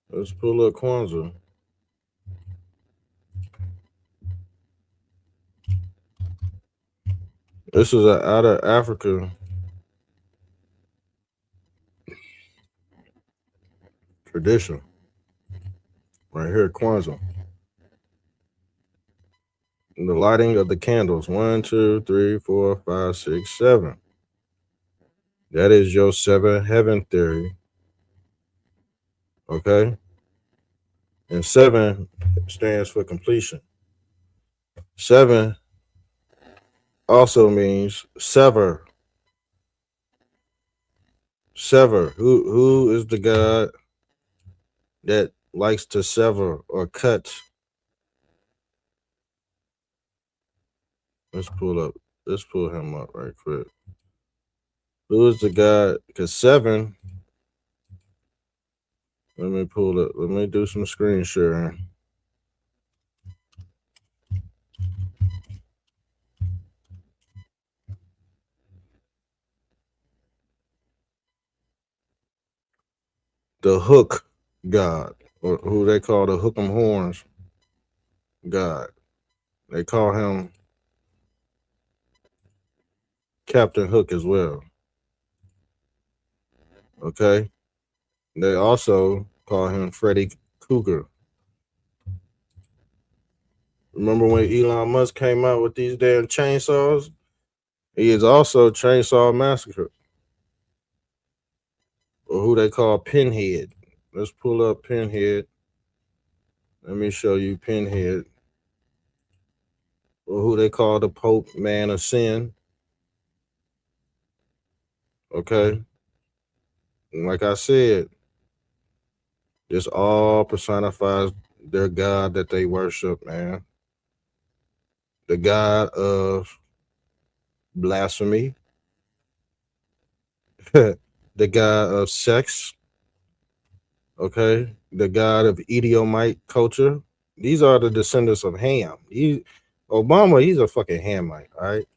Let's pull up Kwanzaa. This is an out of Africa tradition. Right here, Kwanzaa. And the lighting of the candles. 1, 2, 3, 4, 5, 6, 7. That is your 7 heaven theory. Okay? And 7 stands for completion. 7 also means sever. Sever. Who is the God that likes to sever or cut? Let's pull him up right quick. Who is the God? Because 7. Let me pull it. Let me do some screen sharing. The Hook God, or who they call the Hook 'em Horns God. They call him Captain Hook as well. Okay. They also call him Freddy Cougar. Remember when Elon Musk came out with these damn chainsaws? He is also Chainsaw Massacre, or who they call Pinhead. Let's pull up Pinhead. Let me show you Pinhead, or who they call the Pope Man of Sin. Okay. And like I said, this all personifies their God that they worship, man. The God of blasphemy, the god of sex, okay, the god of Edomite culture. These are the descendants of Ham. Obama, he's a fucking Hamite, all right?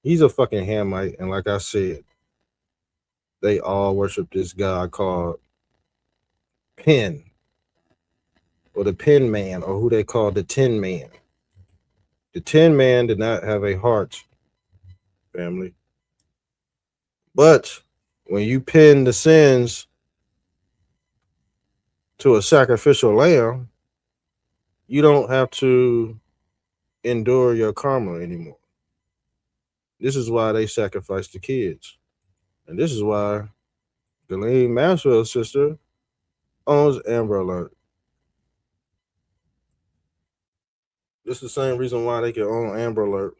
He's a fucking Hamite, and like I said, they all worship this god called Pen, or the Pen Man, or who they call the Tin Man. The Tin Man did not have a heart, family. But when you pin the sins to a sacrificial lamb, you don't have to endure your karma anymore. This is why they sacrifice the kids. And this is why Ghislaine Maxwell's sister owns Amber Alert. This is the same reason why they can own Amber Alert.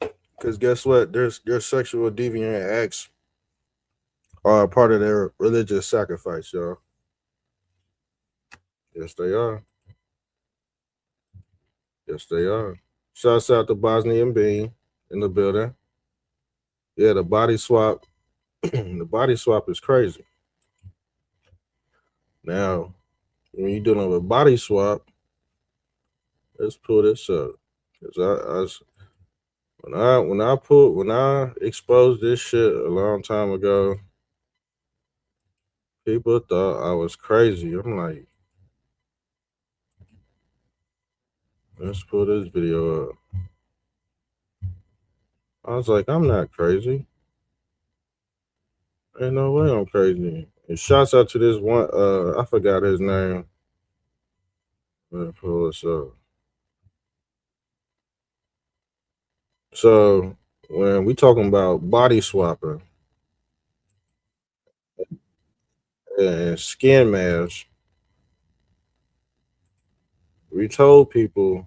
Because guess what? Their sexual deviant acts are a part of their religious sacrifice, y'all. Yes, they are. Yes, they are. Shouts out to Bosnian Bean in the building. Yeah, the body swap. The body swap is crazy. Now, when you're dealing with body swap, let's pull this up. Because when I exposed this shit a long time ago, people thought I was crazy. I'm like, let's pull this video up. I was like, I'm not crazy. Ain't no way I'm crazy. And shouts out to this one, I forgot his name. Let me pull this up. So when we talking about body swapping and skin masks, we told people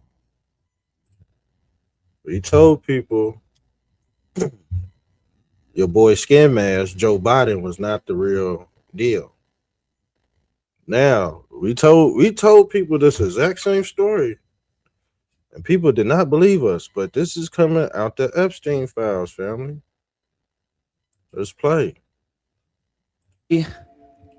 your boy Skin Mask, Joe Biden, was not the real deal. Now, we told people this exact same story, and people did not believe us, but this is coming out the Epstein files, family. Let's play.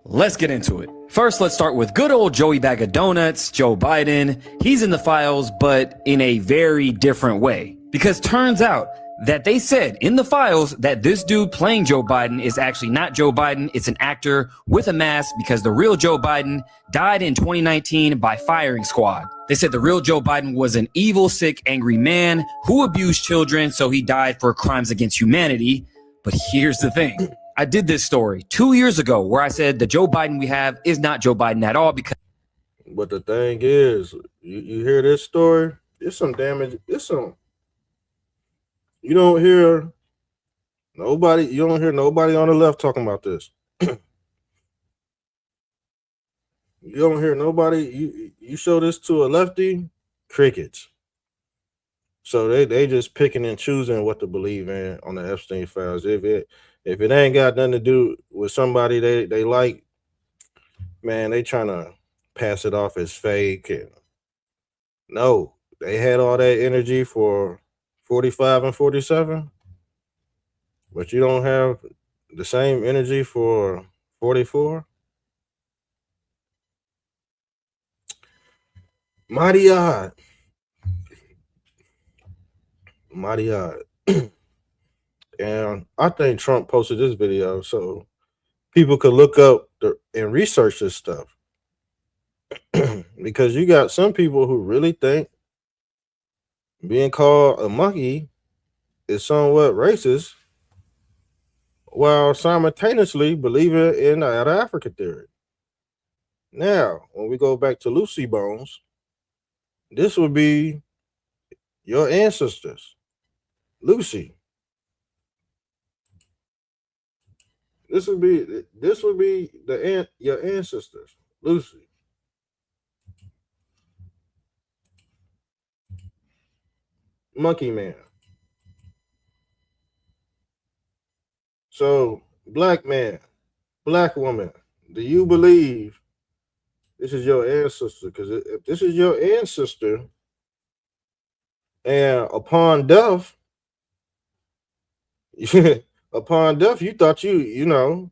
Let's get into it. First, let's start with good old Joey Bag of Donuts, Joe Biden. He's in the files, but in a very different way. Because turns out that they said in the files that this dude playing Joe Biden is actually not Joe Biden. It's an actor with a mask because the real Joe Biden died in 2019 by firing squad. They said the real Joe Biden was an evil, sick, angry man who abused children, so he died for crimes against humanity. But here's the thing. I did this story 2 years ago where I said the Joe Biden we have is not Joe Biden at all because. But the thing is, you hear this story, it's some damage. You don't hear nobody on the left talking about this. You don't hear nobody. You show this to a lefty, crickets. So they just picking and choosing what to believe in on the Epstein files. If it ain't got nothing to do with somebody they like, man, they trying to pass it off as fake. And no, they had all that energy for 45 and 47, but you don't have the same energy for 44. Mighty odd. And I think Trump posted this video so people could look up and research this stuff. Because you got some people who really think being called a monkey is somewhat racist, while simultaneously believing in the out of Africa theory. Now, when we go back to Lucy Bones, this would be your ancestors. Lucy. This would be your ancestors. Lucy. Monkey Man. So, black man, black woman, do you believe this is your ancestor? Because if this is your ancestor, and upon death, Upon death, you thought you know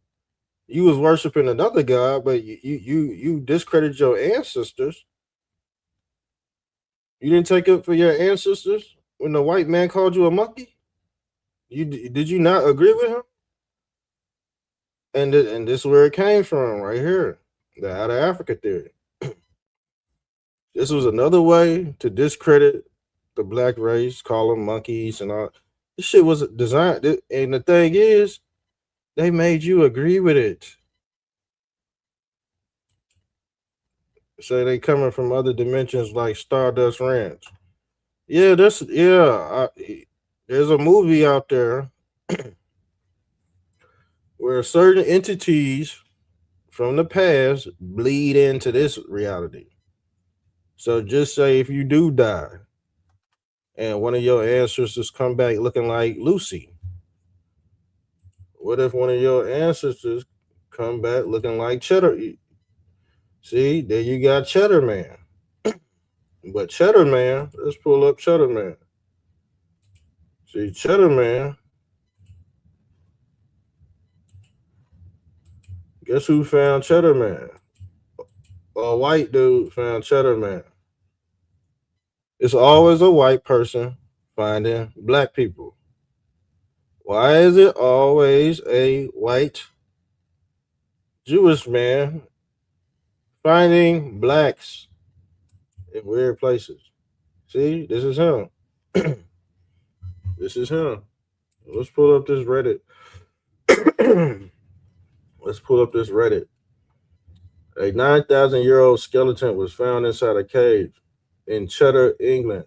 you was worshiping another god, but you discredited your ancestors. You didn't take up for your ancestors when the white man called you a monkey. Did you not agree with him? And this is where it came from, right here, the out of Africa theory. This was another way to discredit the black race, call them monkeys and all. This shit was designed, and the thing is, they made you agree with it. Say they coming from other dimensions like Stardust Ranch. Yeah, there's a movie out there where certain entities from the past bleed into this reality. So just say if you do die and one of your ancestors come back looking like Lucy, what if one of your ancestors come back looking like Cheddar? See, there you got Cheddar Man. But Cheddar Man, let's pull up Cheddar Man. See, Cheddar Man, guess who found Cheddar Man? A white dude found Cheddar Man. It's always a white person finding black people. Why is it always a white Jewish man finding blacks in weird places? See, this is him. This is him. Let's pull up this Reddit. Let's pull up this Reddit. A 9,000-year-old skeleton was found inside a cave in Cheddar, England,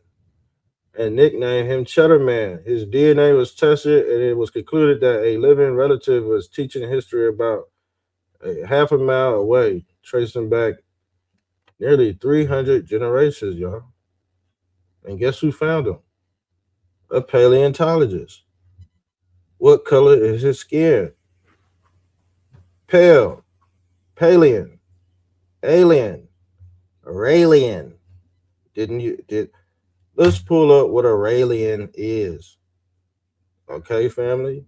and nicknamed him Cheddar Man. His DNA was tested, and it was concluded that a living relative was teaching history about a half a mile away, tracing back nearly 300 generations, y'all. And guess who found him? A paleontologist. What color is his skin? Pale, Palian, Alien, Raelian. Let's pull up what a Raelian is. Okay, family?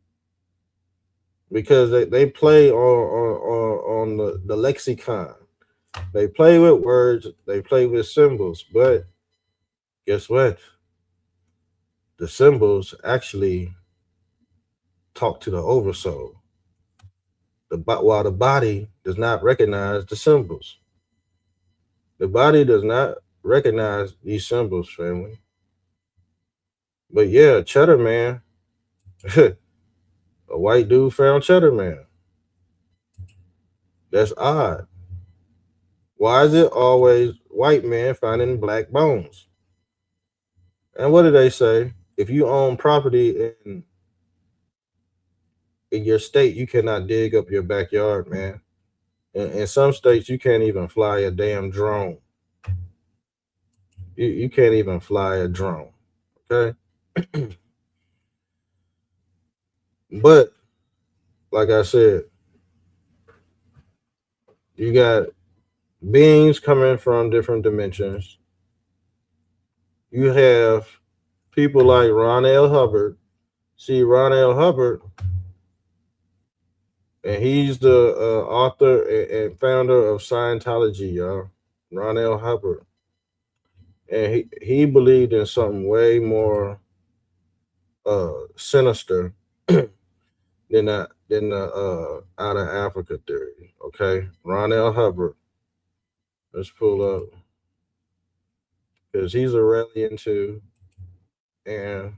Because they play on the lexicon. They play with words, they play with symbols, but guess what? The symbols actually talk to the oversoul. While the body does not recognize the symbols. The body does not recognize these symbols, family. But yeah, Cheddar Man, a white dude found Cheddar Man. That's odd. Why is it always white men finding black bones? And what do they say? If you own property in your state, you cannot dig up your backyard, man. In some states, you can't even fly a damn drone. You can't even fly a drone, okay? But, like I said, you got beings coming from different dimensions. You have people like Ron L. Hubbard. See, Ron L. Hubbard, and he's the author and founder of Scientology, y'all. Ron L. Hubbard. And he believed in something way more sinister than the out of Africa theory. Okay, Ron L. Hubbard. Let's pull up because he's Aurelian too, and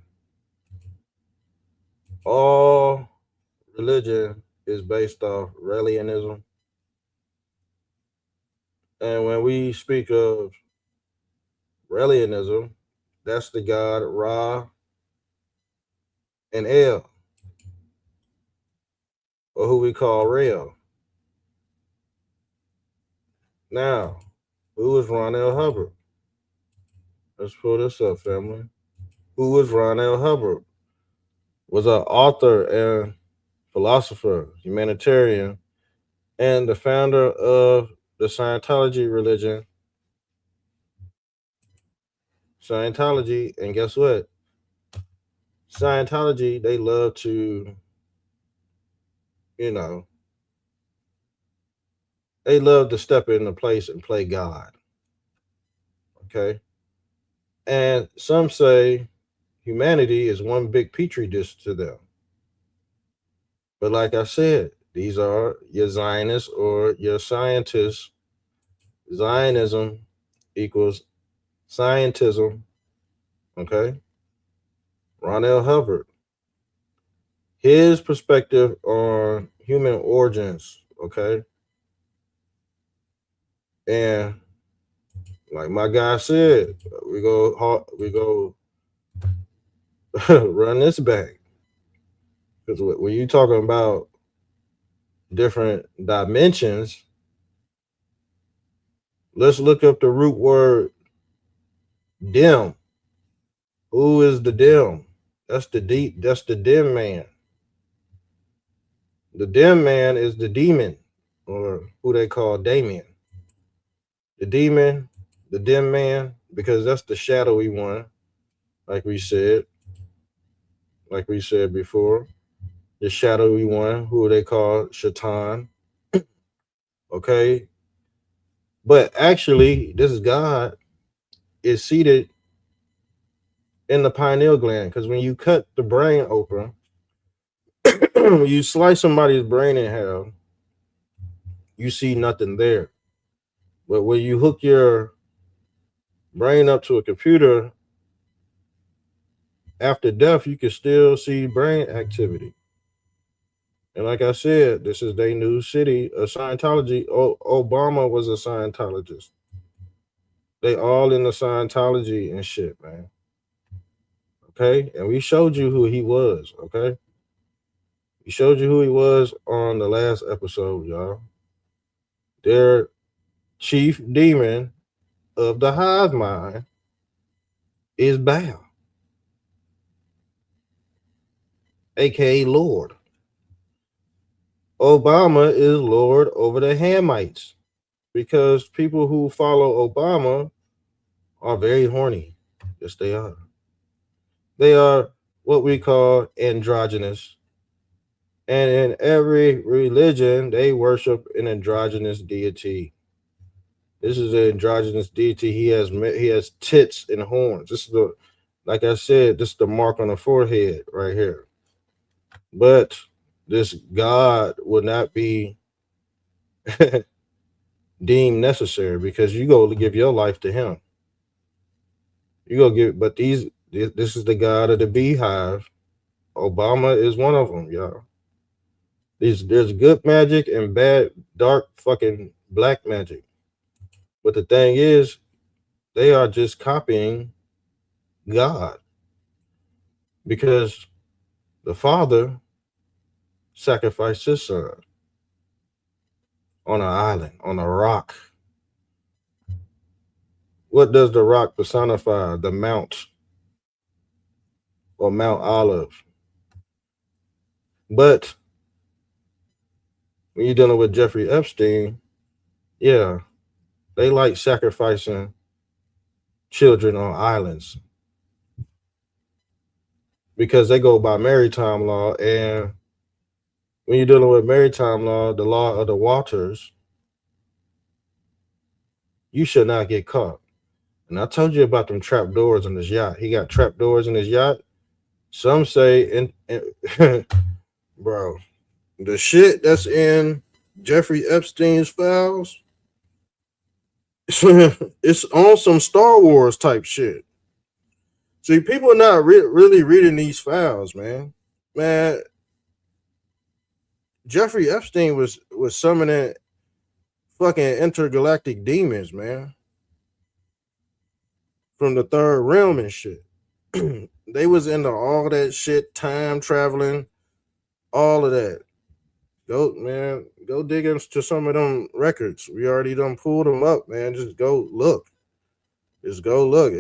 all religion is based off Aurelianism. And when we speak of Aurelianism, that's the god Ra and El, or who we call Rael. Now, who is Ron L. Hubbard? Let's pull this up, family. Who is Ron L. Hubbard? Was an author and philosopher, humanitarian, and the founder of the Scientology religion. Scientology, and guess what? Scientology, they love to, you know, they love to step into place and play God. Okay. And some say humanity is one big petri dish to them. But like I said, these are your Zionists or your scientists. Zionism equals scientism. Okay. Ron L. Hubbard, his perspective on human origins. Okay. And like my guy said, we go run this back. Because when you talking about different dimensions, let's look up the root word dim. Who is the dim? That's the dim man. The dim man is the demon, or who they call Damien. The demon, the dim man, because that's the shadowy one, like we said before. The shadowy one, who they call Shaitan. Okay. But actually, this God is seated in the pineal gland, because when you cut the brain open, when you slice somebody's brain in half, you see nothing there. But when you hook your brain up to a computer after death, you can still see brain activity. And like I said, this is their new city of Scientology. Obama was a Scientologist. They all in the Scientology and shit, man. Okay? And we showed you who he was, okay? We showed you who he was on the last episode, y'all. Their chief demon of the hive mind is Baal, aka Lord. Obama is Lord over the Hamites, because people who follow Obama are very horny. Yes, they are. They are what we call androgynous. And in every religion, they worship an androgynous deity. This is an androgynous deity. He has tits and horns. This is like I said, this is the mark on the forehead right here. But this God would not be deemed necessary, because you go to give your life to him. You go give, but this is the God of the beehive. Obama is one of them, y'all. There's good magic and bad, dark, fucking black magic. But the thing is, they are just copying God, because the Father sacrificed his son on an island, on a rock. What does the rock personify? The Mount, or Mount Olive. But when you're dealing with Jeffrey Epstein, yeah, they like sacrificing children on islands, because they go by maritime law. And when you're dealing with maritime law, the law of the waters, you should not get caught. And I told you about them trap doors in his yacht. He got trap doors in his yacht. Some say, bro, the shit that's in Jeffrey Epstein's files, it's on some Star Wars type shit. See, people are not really reading these files, man. Man, Jeffrey Epstein was summoning fucking intergalactic demons, man, from the third realm and shit. They was into all that shit, time traveling, all of that. Go dig into some of them records. We already done pulled them up, man. Just go look. Just go look.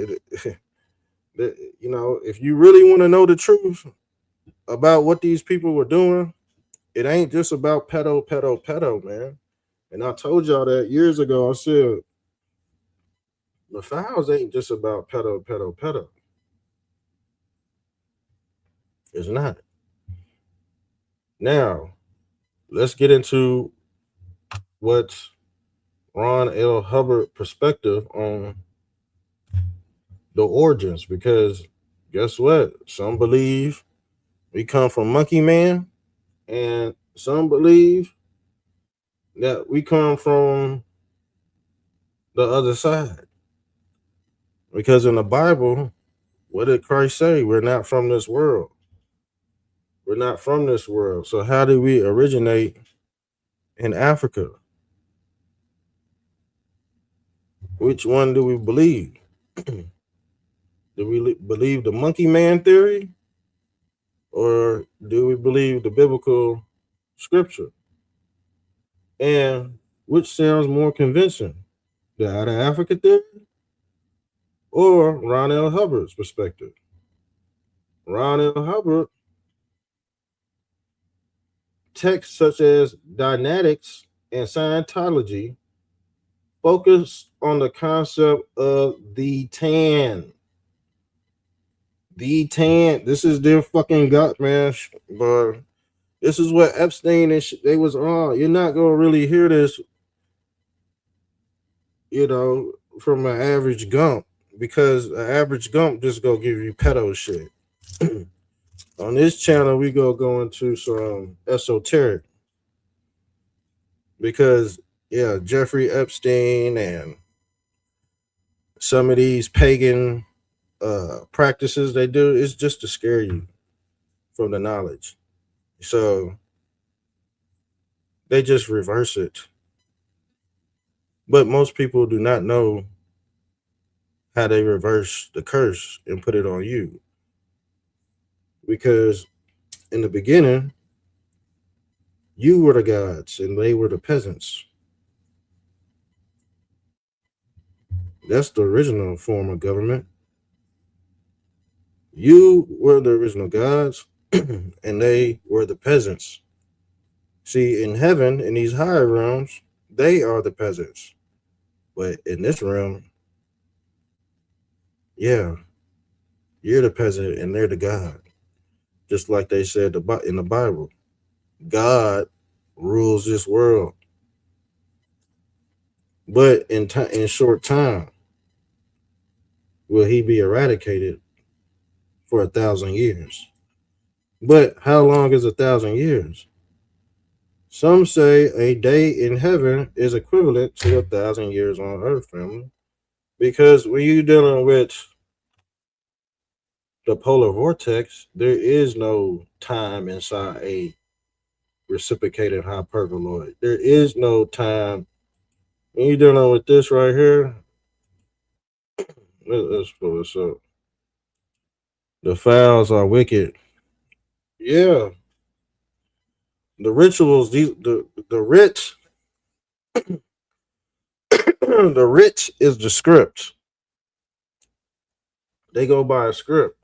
You know, if you really want to know the truth about what these people were doing, it ain't just about pedo, man. And I told y'all that years ago. I said, the files ain't just about pedo. It's not. Now, let's get into what's Ron L. Hubbard perspective on the origins, because guess what? Some believe we come from Monkey Man, and some believe that we come from the other side. Because in the Bible, what did Christ say? We're not from this world. We're not from this world. So how did we originate in Africa? Which one do we believe? Do we believe the Monkey Man theory, or do we believe the biblical scripture? And which sounds more convincing, the out of Africa theory or Ron L. Hubbard's perspective? Ron L. Hubbard, texts such as Dianetics and Scientology focus on the concept of the tan. The tan. This is their fucking gut, man. But this is what Epstein and they was on. You're not gonna really hear this, from an average gump, because an average gump just go give you pedo shit. On this channel, we go into some esoteric, because Jeffrey Epstein and some of these pagan practices they do is just to scare you from the knowledge. So they just reverse it. But most people do not know how they reverse the curse and put it on you. Because in the beginning, you were the gods and they were the peasants. That's the original form of government. You were the original gods and they were the peasants. See, in heaven, in these higher realms, they are the peasants. But in this realm, you're the peasant and they're the god. Just like they said in the Bible, God rules this world. But in short time, will he be eradicated for 1,000 years? But how long is 1,000 years? Some say a day in heaven is equivalent to 1,000 years on earth, family. Because when you're dealing with the polar vortex, there is no time inside a reciprocating hyperboloid. There is no time. When you're dealing with this right here, let's pull this up. The fowls are wicked. Yeah. The rituals, the writ, the writ is the script. They go by a script.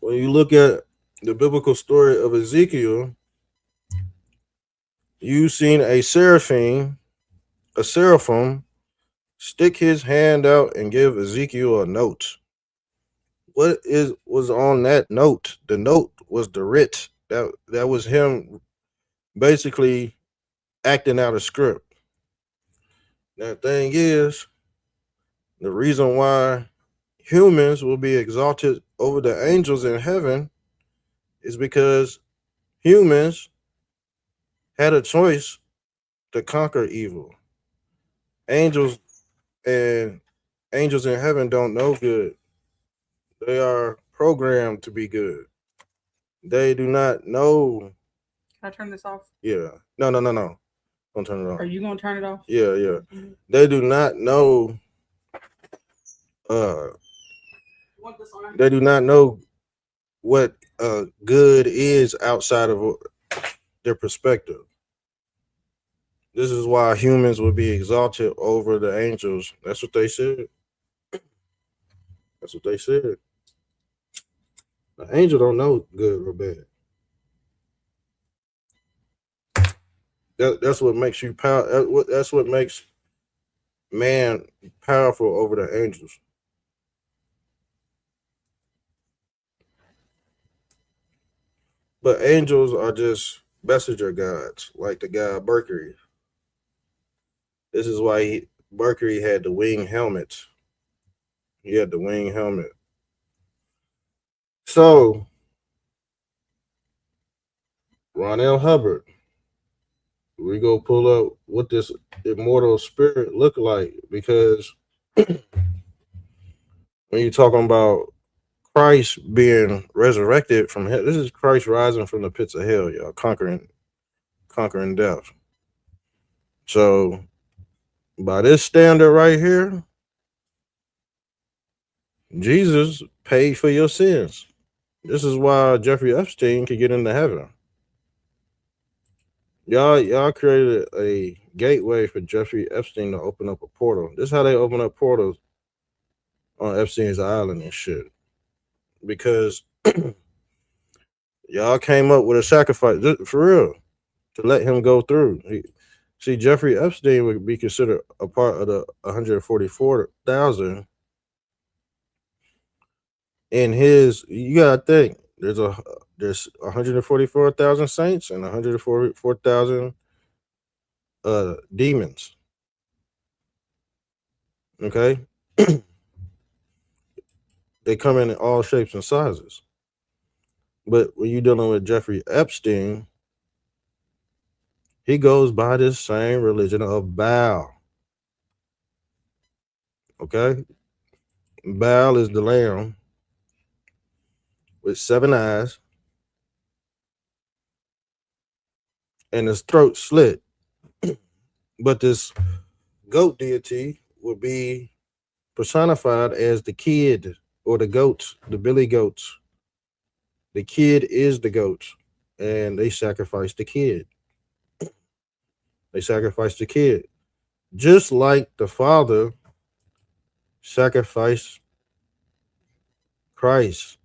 When you look at the biblical story of Ezekiel, you've seen a seraphim, stick his hand out and give Ezekiel a note. What was on that note? The note was the writ. That was him basically acting out a script. Now, the thing is, the reason why humans will be exalted over the angels in heaven is because humans had a choice to conquer evil. Angels in heaven don't know good. They are programmed to be good. They do not know. Can I turn this off? Yeah. No. Don't turn it off. Are you gonna turn it off? Yeah. Mm-hmm. They do not know. They do not know what good is outside of their perspective. This is why humans will be exalted over the angels. That's what they said. That's what they said. The angel don't know good or bad. That's what makes you power. That's what makes man powerful over the angels. But angels are just messenger gods, like the god Mercury. This is why Mercury had the wing helmet. He had the wing helmet. So, Ron L. Hubbard, we go pull up what this immortal spirit look like, because when you're talking about Christ being resurrected from hell, this is Christ rising from the pits of hell, y'all, conquering death. So, by this standard right here, Jesus paid for your sins. This is why Jeffrey Epstein could get into heaven. Y'all created a gateway for Jeffrey Epstein to open up a portal. This is how they open up portals on Epstein's Island and shit. Because y'all came up with a sacrifice, for real, to let him go through. See, Jeffrey Epstein would be considered a part of the 144,000. In his, you gotta think, there's 144,000 saints and 144,000 demons. Okay, they come in all shapes and sizes. But when you're dealing with Jeffrey Epstein, he goes by this same religion of Baal. Okay, Baal is the lamb with 7 eyes and his throat slit. But this goat deity would be personified as the kid or the goats, the billy goats. The kid is the goats, and they sacrifice the kid. They sacrifice the kid. Just like the Father sacrificed Christ.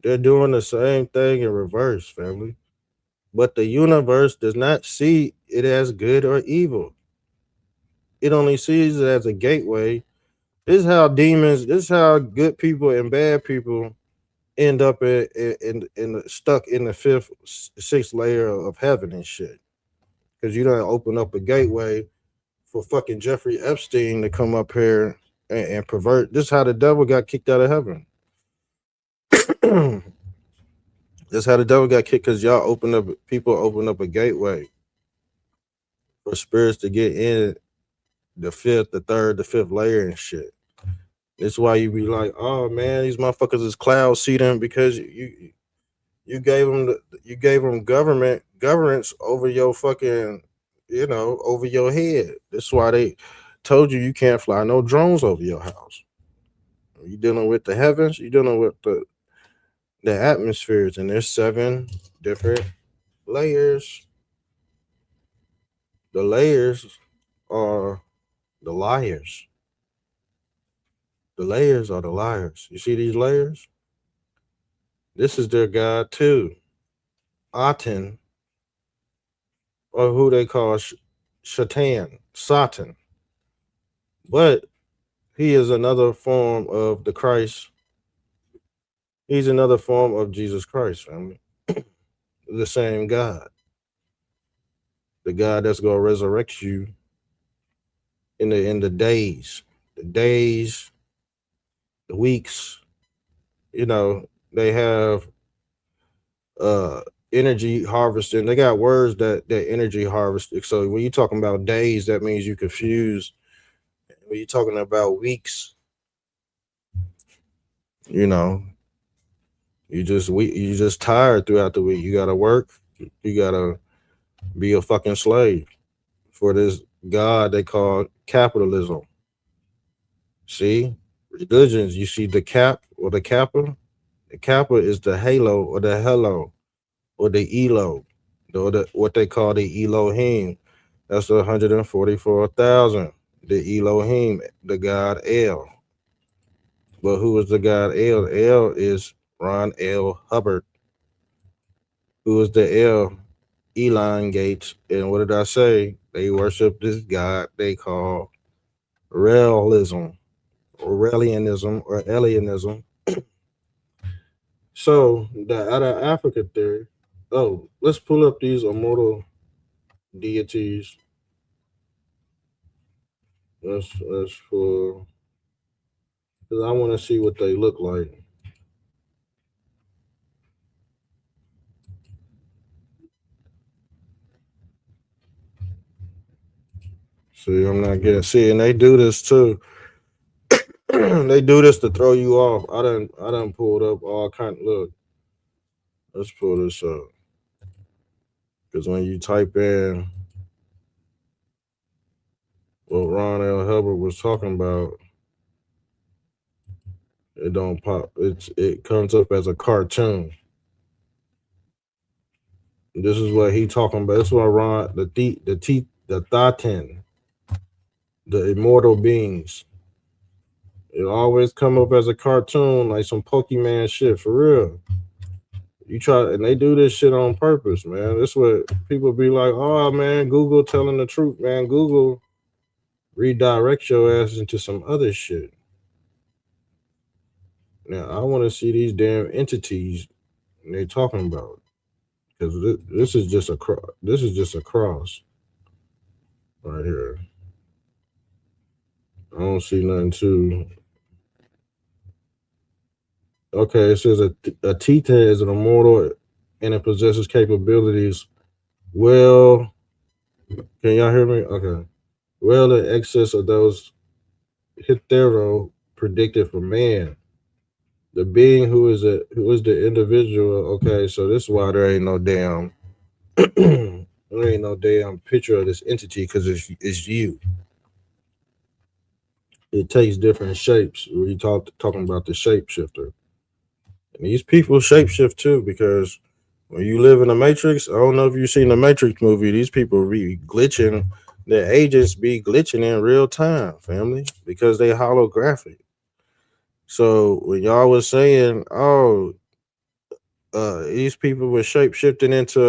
They're doing the same thing in reverse, family. But the universe does not see it as good or evil. It only sees it as a gateway. This is how demons, this is how good people and bad people end up stuck in the fifth, sixth layer of heaven and shit. Because you don't open up a gateway for fucking Jeffrey Epstein to come up here and pervert. This is how the devil got kicked out of heaven. That's how the devil got kicked, because people open up a gateway for spirits to get in the fifth, the third, the fifth layer and shit. That's why you be like, oh man, these motherfuckers is cloud seeding, because you gave them governance over your fucking, over your head. That's why they told you can't fly no drones over your house. You dealing with the heavens, you dealing with the atmospheres, and there's 7 different layers. The layers are the liars. The layers are the liars. You see these layers? This is their god too. Aten, or who they call Satan. But he is another form of the Christ. He's another form of Jesus Christ, family. The same God. The God that's going to resurrect you in the days, the weeks. They have energy harvesting. They got words that energy harvesting. So when you're talking about days, that means you confuse. When you're talking about weeks, you just tired throughout the week. You gotta work. You gotta be a fucking slave for this God they call capitalism. See, religions, you see the cap or the kappa. The kappa is the halo or the hello or the elo, or what they call the Elohim. That's 144,000. The Elohim, the God El. But who is the God El? El is Ron L. Hubbard. Who is the L? Elon Gates. And what did I say? They worship this God they call Aurelianism or Alienism. So the out of Africa theory. Oh, let's pull up these immortal deities. Let's pull because I want to see what they look like. See, I'm not getting see, and they do this too. They do this to throw you off. I done pulled up all kind. Look, let's pull this up because when you type in what Ron L. Hubbard was talking about, it don't pop. It comes up as a cartoon. This is what he talking about. This is what Ron the Thaten, the immortal beings. It always come up as a cartoon, like some Pokemon shit for real. You try, and they do this shit on purpose, man. This what people be like, oh man, Google telling the truth, man. Google redirect your ass into some other shit. Now I want to see these damn entities they talking about because this is just a cross. This is just a cross right here. I don't see nothing too. Okay, it says a Titan is an immortal and it possesses capabilities. Well, can y'all hear me? Okay. Well, in excess of those Hitherto predicted for man. The being who is the individual. Okay, so this is why there ain't no damn there ain't no damn picture of this entity because it's you. It takes different shapes. We talking about the shapeshifter. And these people shapeshift too because when you live in the Matrix, I don't know if you've seen the Matrix movie, these people be glitching, their agents be glitching in real time, family, because they holographic. So when y'all was saying, oh, these people were shapeshifting into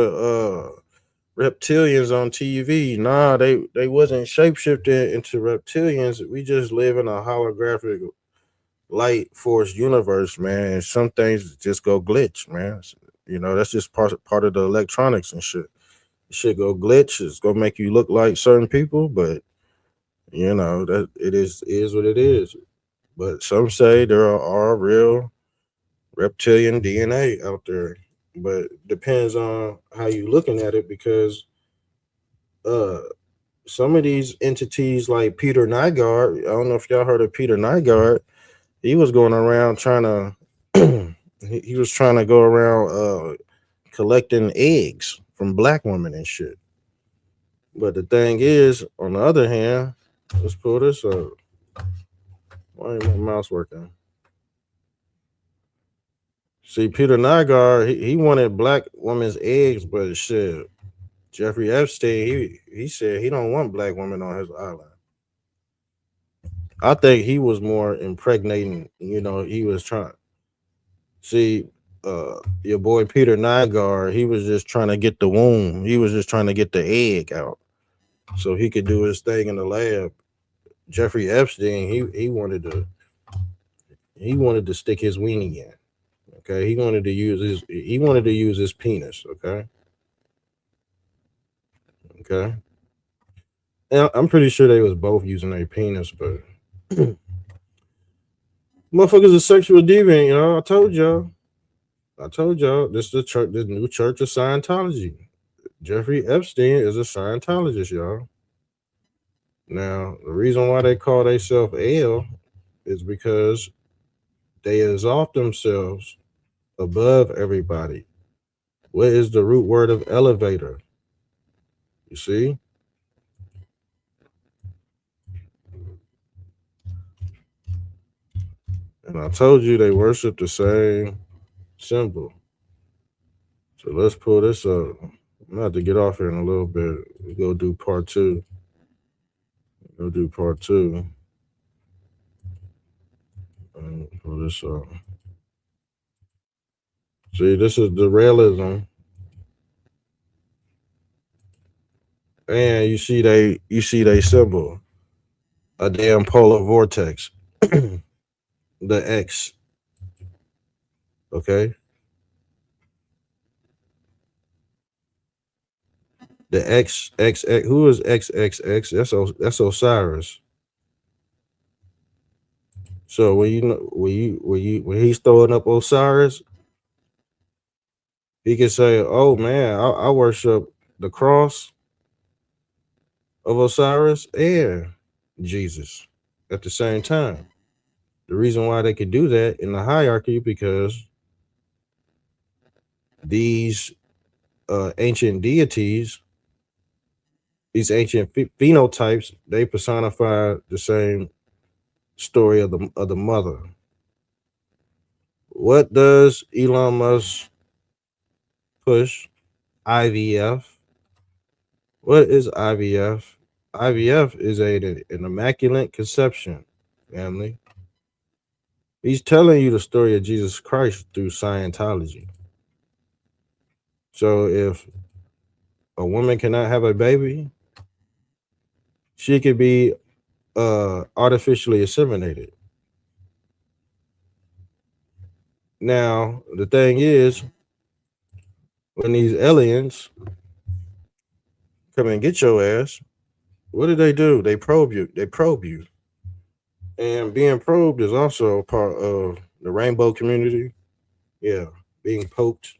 reptilians on TV. Nah, they wasn't shapeshifting into reptilians. We just live in a holographic light force universe, man. And some things just go glitch, man. You know, that's just part of the electronics and shit. Shit go glitch. It's gonna make you look like certain people, but you know that it is what it is. But some say there are real reptilian DNA out there, but depends on how you looking at it because some of these entities like Peter Nygaard, I don't know if y'all heard of Peter Nygaard. He was going around trying to he was trying to go around collecting eggs from black women and shit. But the thing is, on the other hand, let's pull this up. Why ain't my mouse working? See, Peter Nygaard, he wanted black women's eggs, but shit, Jeffrey Epstein, he said he don't want black women on his island. I think he was more impregnating, you know, he was trying. See, your boy Peter Nygaard, he was just trying to get the womb. He was just trying to get the egg out so he could do his thing in the lab. Jeffrey Epstein, he wanted to stick his weenie in. Okay, he wanted to use his penis. Okay. And I'm pretty sure they was both using their penis, but motherfuckers are sexual deviant, y'all. I told y'all this is the church, the new church of Scientology. Jeffrey Epstein is a Scientologist, y'all. Now, the reason why they call themselves L is because they exalt themselves above everybody. What is the root word of elevator? You see? And I told you they worship the same symbol. So let's pull this up. I'm gonna have to get off here in a little bit. We go do part two. And pull this up. See, this is the realism. And you see they symbol. A damn polar vortex. The X. Okay. The XXX. Who is XXX? That's Osiris. So when he's throwing up Osiris, he can say, "Oh man, I worship the cross of Osiris and Jesus at the same time." The reason why they could do that in the hierarchy because these ancient deities, these ancient phenotypes, they personify the same story of the mother. What does Elon Musk push? IVF. What is IVF? IVF is an immaculate conception, family. He's telling you the story of Jesus Christ through Scientology. So if a woman cannot have a baby, she could be artificially inseminated. Now, the thing is, when these aliens come and get your ass, what do? They probe you. They probe you. And being probed is also part of the rainbow community. Yeah, being poked.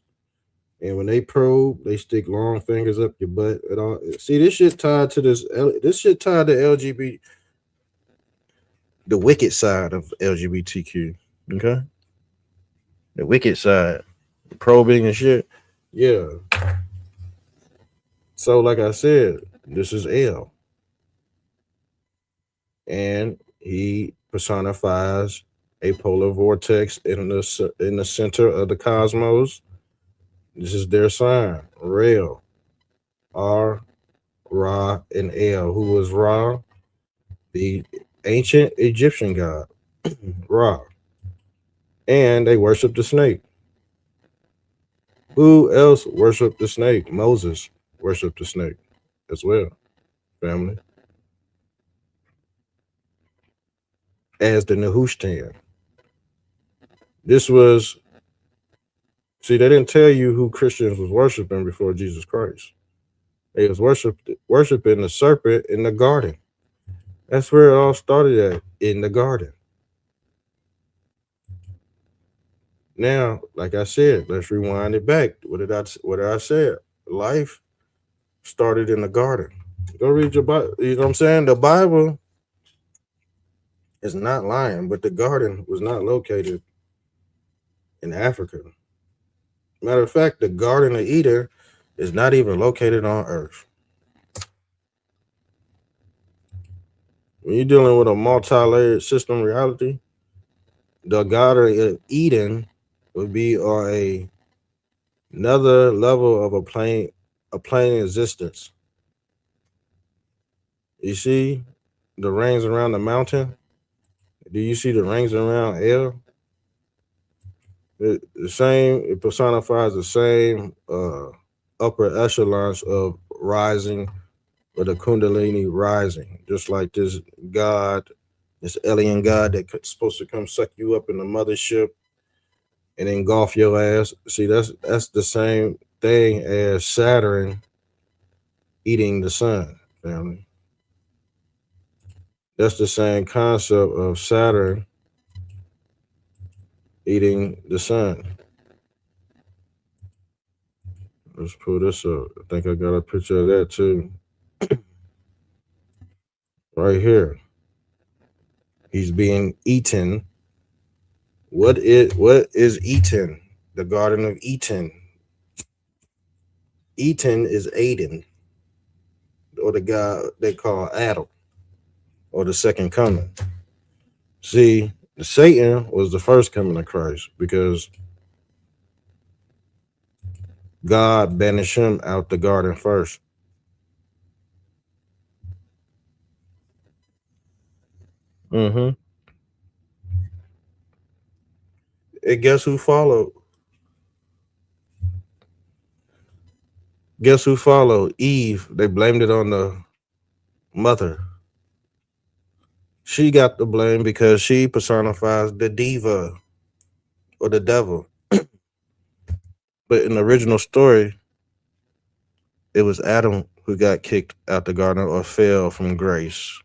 And when they probe, they stick long fingers up your butt and all. See, this shit tied to this shit tied to LGBT, the wicked side of LGBTQ. Okay? The wicked side. Probing and shit. Yeah. So, like I said, this is L. And he personifies a polar vortex in the center of the cosmos. This is their sign, Rael. R, Ra, and El. Who was Ra? The ancient Egyptian god, Ra. And they worship the snake. Who else worshiped the snake? Moses worshiped the snake as well, family. As the Nehushtan. This was, see, they didn't tell you who Christians was worshiping before Jesus Christ. They was worshiping the serpent in the garden. That's where it all started at, in the garden. Now, like I said, let's rewind it back. What did I say? Life started in the garden. Go read your Bible. You know what I'm saying? The Bible is not lying, but the garden was not located in Africa. Matter of fact, the Garden of Eden is not even located on Earth. When you're dealing with a multi-layered system reality, the Garden of Eden would be on another level of a plane existence. You see the rings around the mountain? Do you see the rings around El? The same, it personifies the same upper echelons of rising, or the Kundalini rising, just like this God, this alien God that's supposed to come suck you up in the mothership and engulf your ass. See, that's the same thing as Saturn eating the sun, family. That's the same concept of Saturn eating the sun. Let's pull this up. I think I got a picture of that too. Right here. He's being eaten. What is Eden? The Garden of Eden. Eden is Aden, or the God they call Adam, or the second coming. See, Satan was the first coming of Christ because God banished him out the garden first. And guess who followed? Guess who followed? Eve. They blamed it on the mother. She got the blame because she personifies the diva or the devil. But in the original story, it was Adam who got kicked out the garden or fell from grace.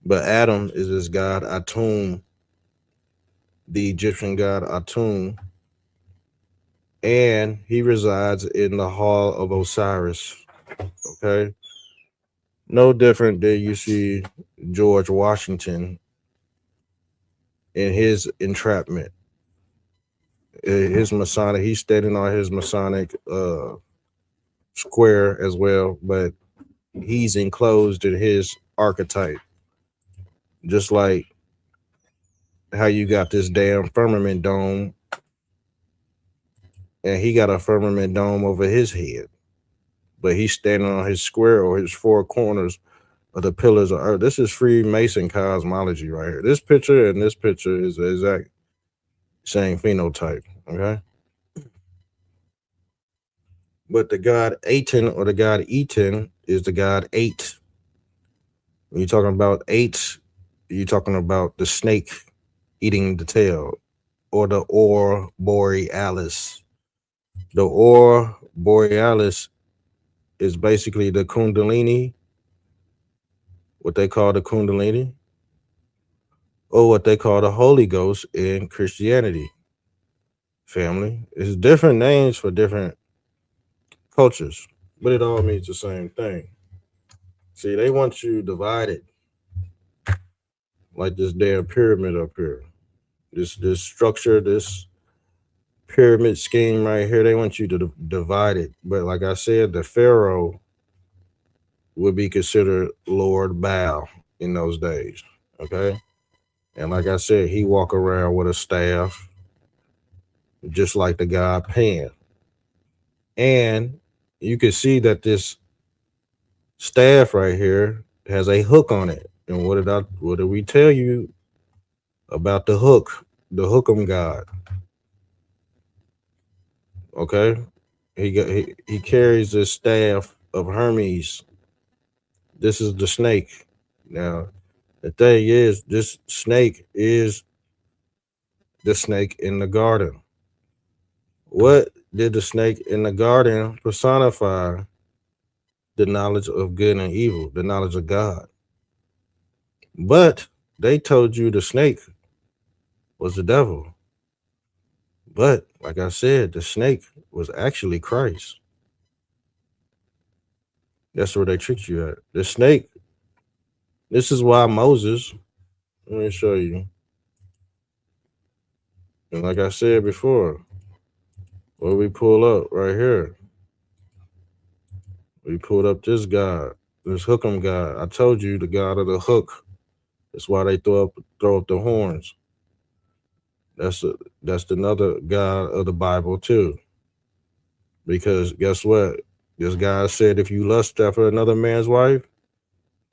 But Adam is this god Atum, the Egyptian god Atum, and he resides in the hall of Osiris. Okay, no different than you see George Washington in his entrapment. His Masonic, he's standing on his Masonic square as well, but he's enclosed in his archetype, just like how you got this damn firmament dome, and he got a firmament dome over his head, but he's standing on his square or his four corners of the pillars of earth. This is Freemason cosmology right here. This picture and this picture is the exact same phenotype. Okay. But the god Aten or the god Eten is the god 8. When you're talking about 8, you're talking about the snake eating the tail, or the Aurora Borealis. The Aurora Borealis is basically the Kundalini, what they call the Kundalini, or what they call the Holy Ghost in Christianity. Family. It's different names for different cultures, but it all means the same thing. See, they want you divided like this damn pyramid up here. This structure, this pyramid scheme right here, they want you to divide it. But like I said, the Pharaoh would be considered Lord Baal in those days. Okay. And like I said, he walk around with a staff, just like the god Pan. And you can see that this staff right here has a hook on it. And what did we tell you about the hook, the Hookem god? Okay, he carries this staff of Hermes. This is the snake. Now, the thing is, this snake is the snake in the garden. What did the snake in the garden personify? The knowledge of good and evil, the knowledge of God. But they told you the snake was the devil. But like I said, the snake was actually Christ. That's where they tricked you at. The snake, this is why Moses, let me show you. And like I said before, what we pull up right here, we pulled up this god, this Hookem god. I told you the god of the hook. That's why they throw up the horns. That's another god of the Bible too. Because guess what? This guy said, if you lust after another man's wife,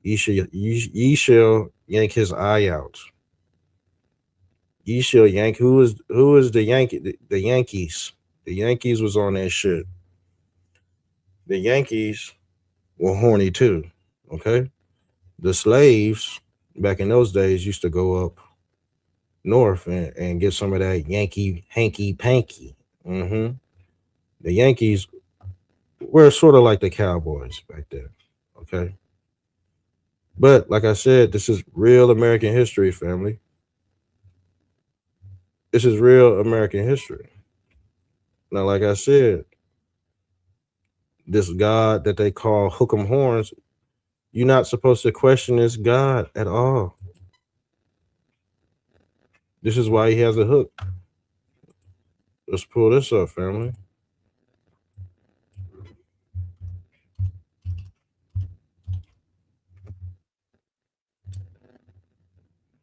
ye shall yank his eye out. Ye shall yank. Who is the Yankee? The Yankees. The Yankees was on that shit. The Yankees were horny too. Okay. The slaves back in those days used to go up north and get some of that Yankee hanky panky. The Yankees were sort of like the Cowboys back then. Okay. But like I said, this is real American history, family. This is real American history. Now, like I said, this God that they call Hookem Horns, you're not supposed to question this God at all. This is why he has a hook. Let's pull this up, family.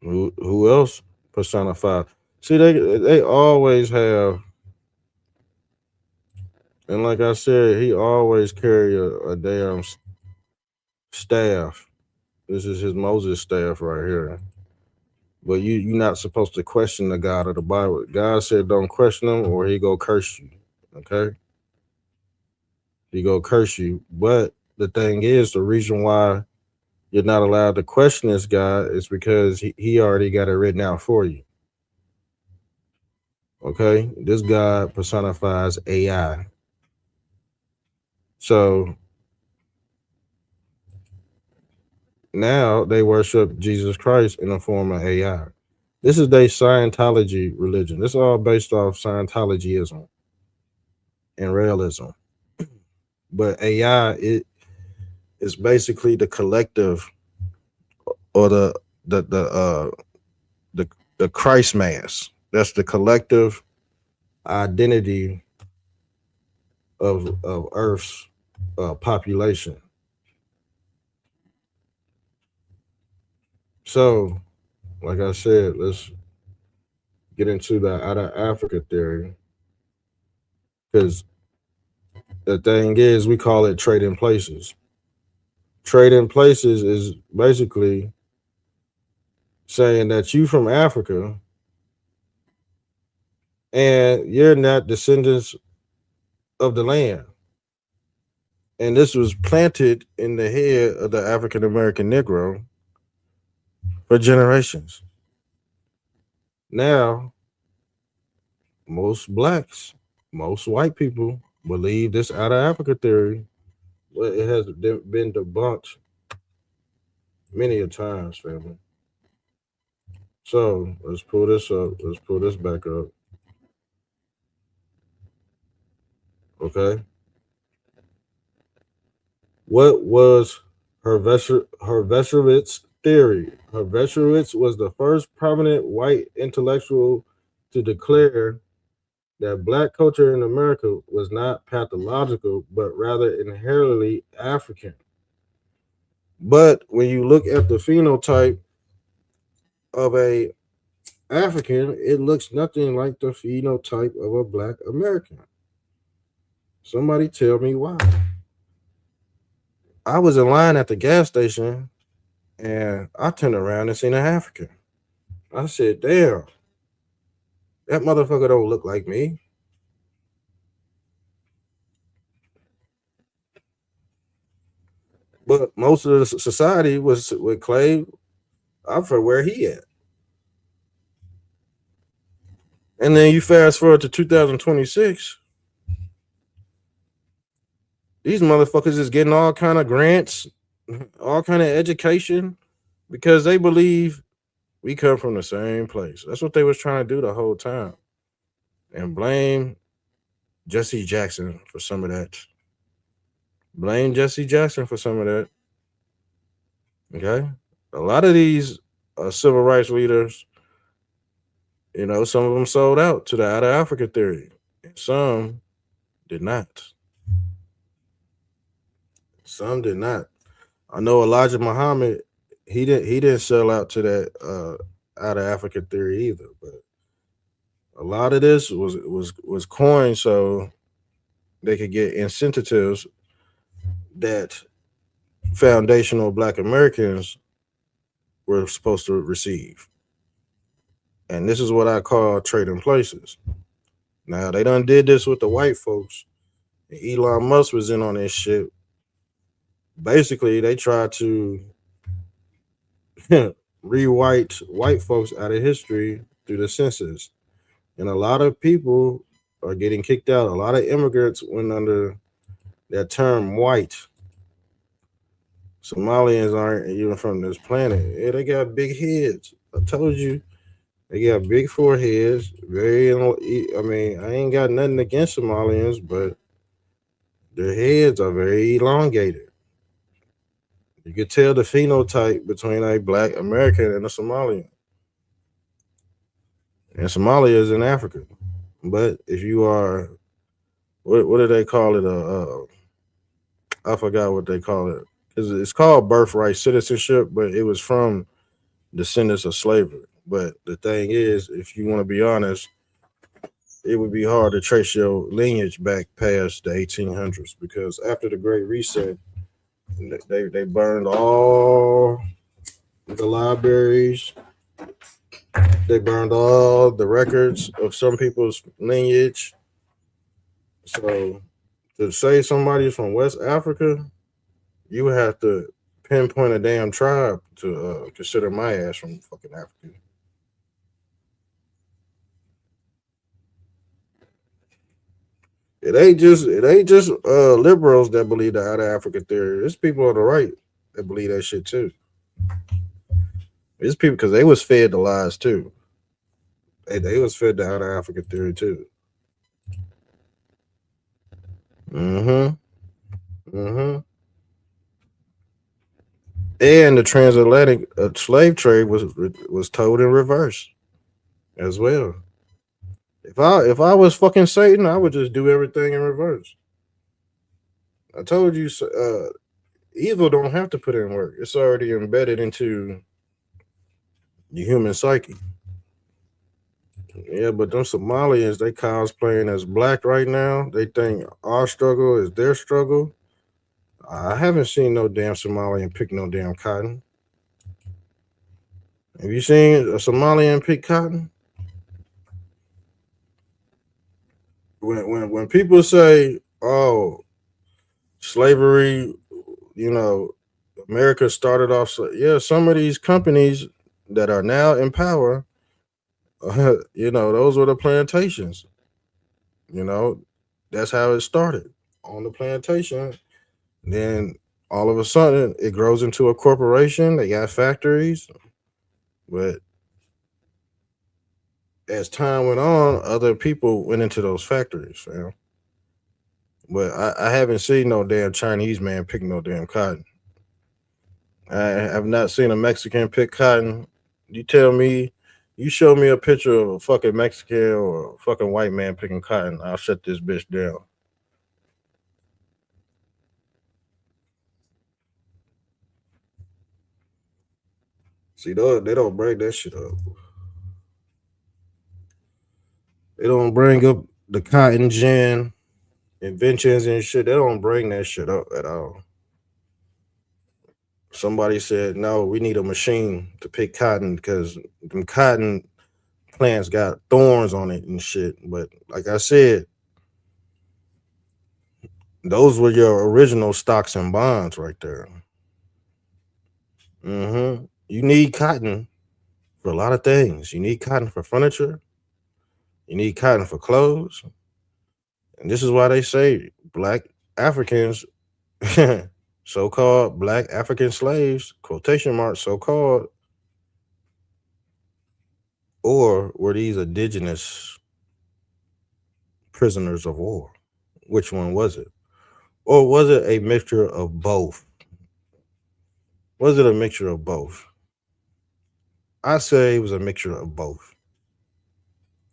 Who else personified? See, they always have, and like I said, he always carry a damn staff. This is his Moses staff right here. But you're not supposed to question the God of the Bible. God said don't question him or he go curse you. Okay? He go curse you. But the thing is, the reason why you're not allowed to question this God is because he already got it written out for you. Okay? This God personifies AI. So now they worship Jesus Christ in the form of AI. This is their Scientology religion. This is all based off Scientologyism and realism. But AI, it is basically the collective or the Christ mass. That's the collective identity of Earth's population. So, like I said, let's get into the out of Africa theory, because the thing is, we call it trading places. Trading places is basically saying that you from Africa and you're not descendants of the land. And this was planted in the head of the African American Negro for generations. Now, most blacks, most white people believe this out of Africa theory, but it has been debunked many a times, family. So let's pull this up. Let's pull this back up. Okay. What was Herveshowitz theory? Herveshowitz was the first prominent white intellectual to declare that black culture in America was not pathological, but rather inherently African. But when you look at the phenotype of a African, it looks nothing like the phenotype of a black American. Somebody tell me why. I was in line at the gas station and I turned around and seen an African. I said, damn, that motherfucker don't look like me. But most of the society was with Clay. I'm from where he at. And then you fast forward to 2026. These motherfuckers is getting all kind of grants, all kind of education, because they believe we come from the same place. That's what they was trying to do the whole time. And blame Jesse Jackson for some of that. Blame Jesse Jackson for some of that. Okay? A lot of these civil rights leaders, you know, some of them sold out to the out of Africa theory. And some did not. Some did not. I know Elijah Muhammad, he didn't sell out to that out of Africa theory either, but a lot of this was coined so they could get incentives that foundational black Americans were supposed to receive. And this is what I call trading places. Now they done did this with the white folks. And Elon Musk was in on this shit. Basically, they tried to rewrite white folks out of history through the census. And a lot of people are getting kicked out. A lot of immigrants went under that term white. Somalians aren't even from this planet. Yeah, they got big heads. I told you, they got big foreheads. I mean, I ain't got nothing against Somalians, but their heads are very elongated. You could tell the phenotype between a black American and a Somalian. And Somalia is in Africa. But if you are, what do they call it? I forgot what they call it. It's called birthright citizenship, but it was from descendants of slavery. But the thing is, if you want to be honest, it would be hard to trace your lineage back past the 1800s, because after the Great Reset, they burned all the libraries. They burned all the records of some people's lineage. So to say somebody's from West Africa, you would have to pinpoint a damn tribe to consider my ass from fucking Africa. It ain't just liberals that believe the out of Africa theory. It's people on the right that believe that shit too. It's people because they was fed the lies too. They was fed the out of Africa theory too. Mm-hmm. Mm-hmm. And the transatlantic slave trade was told in reverse as well. If I was fucking Satan, I would just do everything in reverse. I told you, evil don't have to put in work. It's already embedded into the human psyche. Yeah, but them Somalians, they cosplaying as black right now. They think our struggle is their struggle. I haven't seen no damn Somalian pick no damn cotton. Have you seen a Somalian pick cotton? When people say, "Oh, slavery," you know, America started off. Yeah, some of these companies that are now in power, you know, those were the plantations. You know, that's how it started on the plantation. Then all of a sudden, it grows into a corporation. They got factories, but as time went on, other people went into those factories. You know? But I haven't seen no damn Chinese man pick no damn cotton. I have not seen a Mexican pick cotton. You tell me, you show me a picture of a fucking Mexican or a fucking white man picking cotton, I'll shut this bitch down. See, they don't bring that shit up. They don't bring up the cotton gin inventions and shit. They don't bring that shit up at all. Somebody said, no, we need a machine to pick cotton because them cotton plants got thorns on it and shit. But like I said, those were your original stocks and bonds right there. Mm-hmm. You need cotton for a lot of things. You need cotton for furniture. You need cotton for clothes. And this is why they say black Africans, so-called black African slaves, quotation marks, so-called, or were these indigenous prisoners of war? Which one was it? Or was it a mixture of both? Was it a mixture of both? I say it was a mixture of both.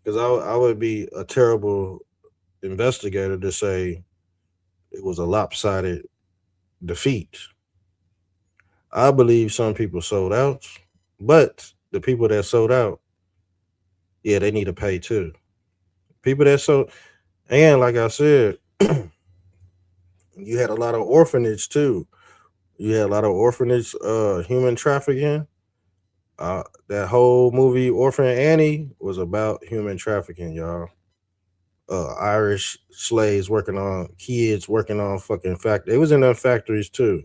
Because I would be a terrible investigator to say it was a lopsided defeat. I believe some people sold out, but the people that sold out, yeah, they need to pay too. People that sold, and like I said, you had a lot of orphanage too. You had a lot of orphanage, human trafficking. That whole movie Orphan Annie was about human trafficking, y'all. Irish slaves working on kids, working on fucking factory. They was in their factories too,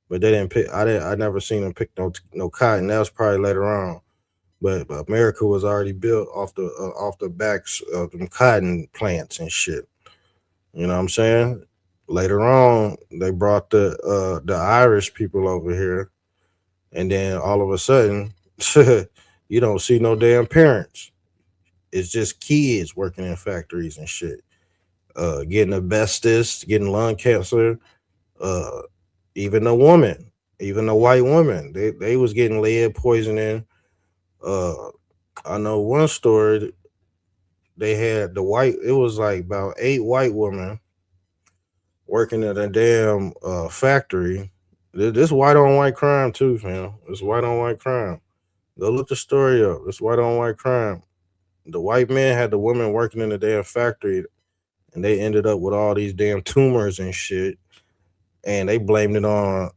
but they didn't pick. I never seen them pick no cotton. That was probably later on. But America was already built off the backs of them cotton plants and shit. You know what I'm saying? Later on, they brought the Irish people over here, and then all of a sudden, you don't see no damn parents. It's just kids working in factories and shit, getting asbestos, getting lung cancer. Uh, even a woman, even a white woman, they was getting lead poisoning. I know one story. They had it was like about 8 white women working at a damn factory. This white on white crime too, fam. It's white on white crime. Go look the story up. It's white on white crime. The white man had the women working in the damn factory, and they ended up with all these damn tumors and shit. And they blamed it on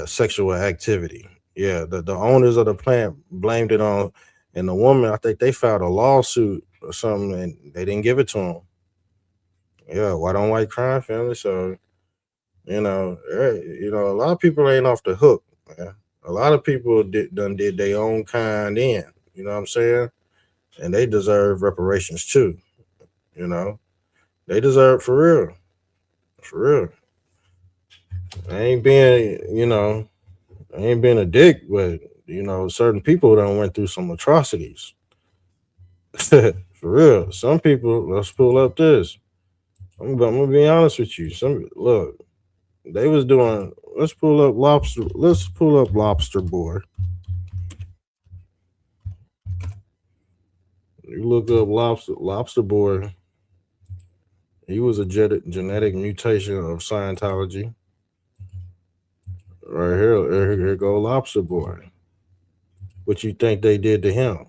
sexual activity. Yeah, the owners of the plant blamed it on, and the woman, I think they filed a lawsuit or something, and they didn't give it to them. Yeah, white on white crime, family. So, a lot of people ain't off the hook, man. A lot of people did their own kind in, you know what I'm saying? And they deserve reparations too, you know. They deserve for real. For real. I ain't being, I ain't being a dick, but certain people done went through some atrocities. For real. Some people, let's pull up this. I'm gonna be honest with you. Some look, they was doing. Let's pull up lobster. Let's pull up Lobster Boy. You look up Lobster Boy. He was a genetic mutation of Scientology. Right here go Lobster Boy. What you think they did to him?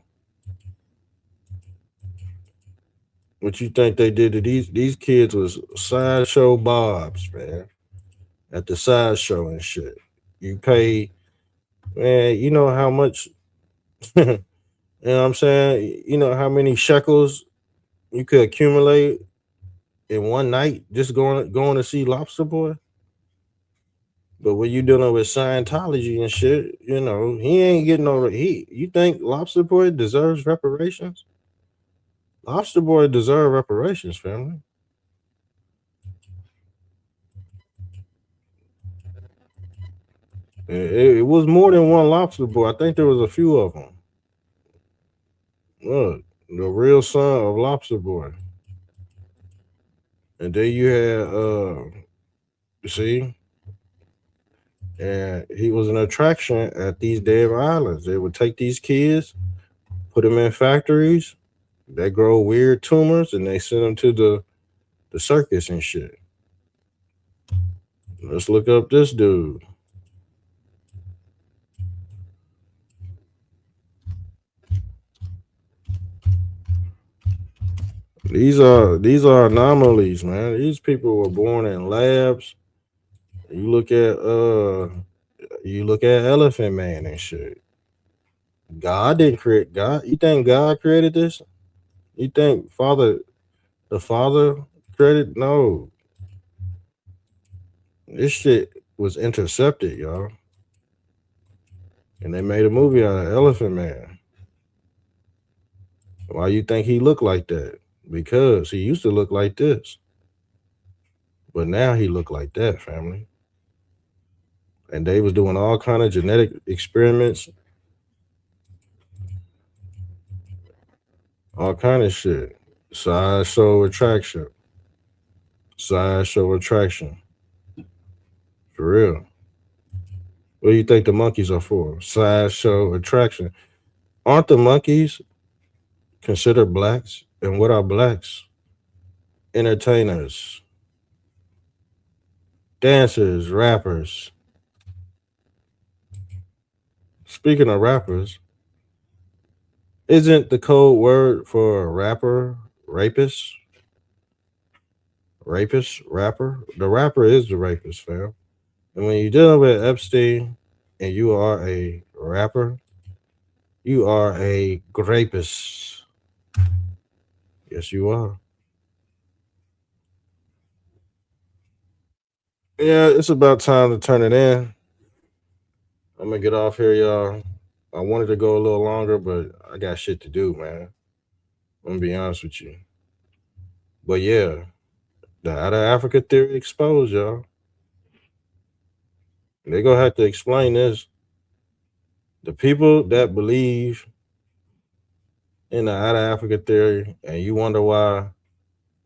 What you think they did to these kids was sideshow Bobs, man. At the sideshow and shit. You pay, man, you know how much you know what I'm saying? You know how many shekels you could accumulate in one night just going to see Lobster Boy? But when you dealing with Scientology and shit, he ain't getting no you think Lobster Boy deserves reparations? Lobster Boy deserve reparations, family. It was more than one Lobster Boy. I think there was a few of them. Look, the real son of Lobster Boy. And then you had you see, and he was an attraction at these damn islands. They would take these kids, put them in factories, they grow weird tumors, and they send them to the circus and shit. Let's look up this dude. These are anomalies, man. These people were born in labs. You look at Elephant Man and shit. God didn't create God. You think God created this? You think the Father created? No. This shit was intercepted, y'all. And they made a movie out of Elephant Man. Why you think he looked like that? Because he used to look like this. But now he look like that, family. And they was doing all kind of genetic experiments. All kind of shit. Sideshow attraction. Sideshow attraction. For real. What do you think the monkeys are for? Sideshow attraction. Aren't the monkeys considered blacks? And what are blacks? Entertainers, dancers, rappers. Speaking of rappers, isn't the code word for a rapper rapist? Rapist, rapper? The rapper is the rapist, fam. And when you're dealing with Epstein and you are a rapper, you are a rapist. Yes, you are. Yeah, it's about time to turn it in. I'm gonna get off here, y'all. I wanted to go a little longer, but I got shit to do, man. I'm gonna be honest with you. But yeah, the out of Africa theory exposed, y'all. They gonna have to explain this. The people that believe in the out of Africa theory, and you wonder why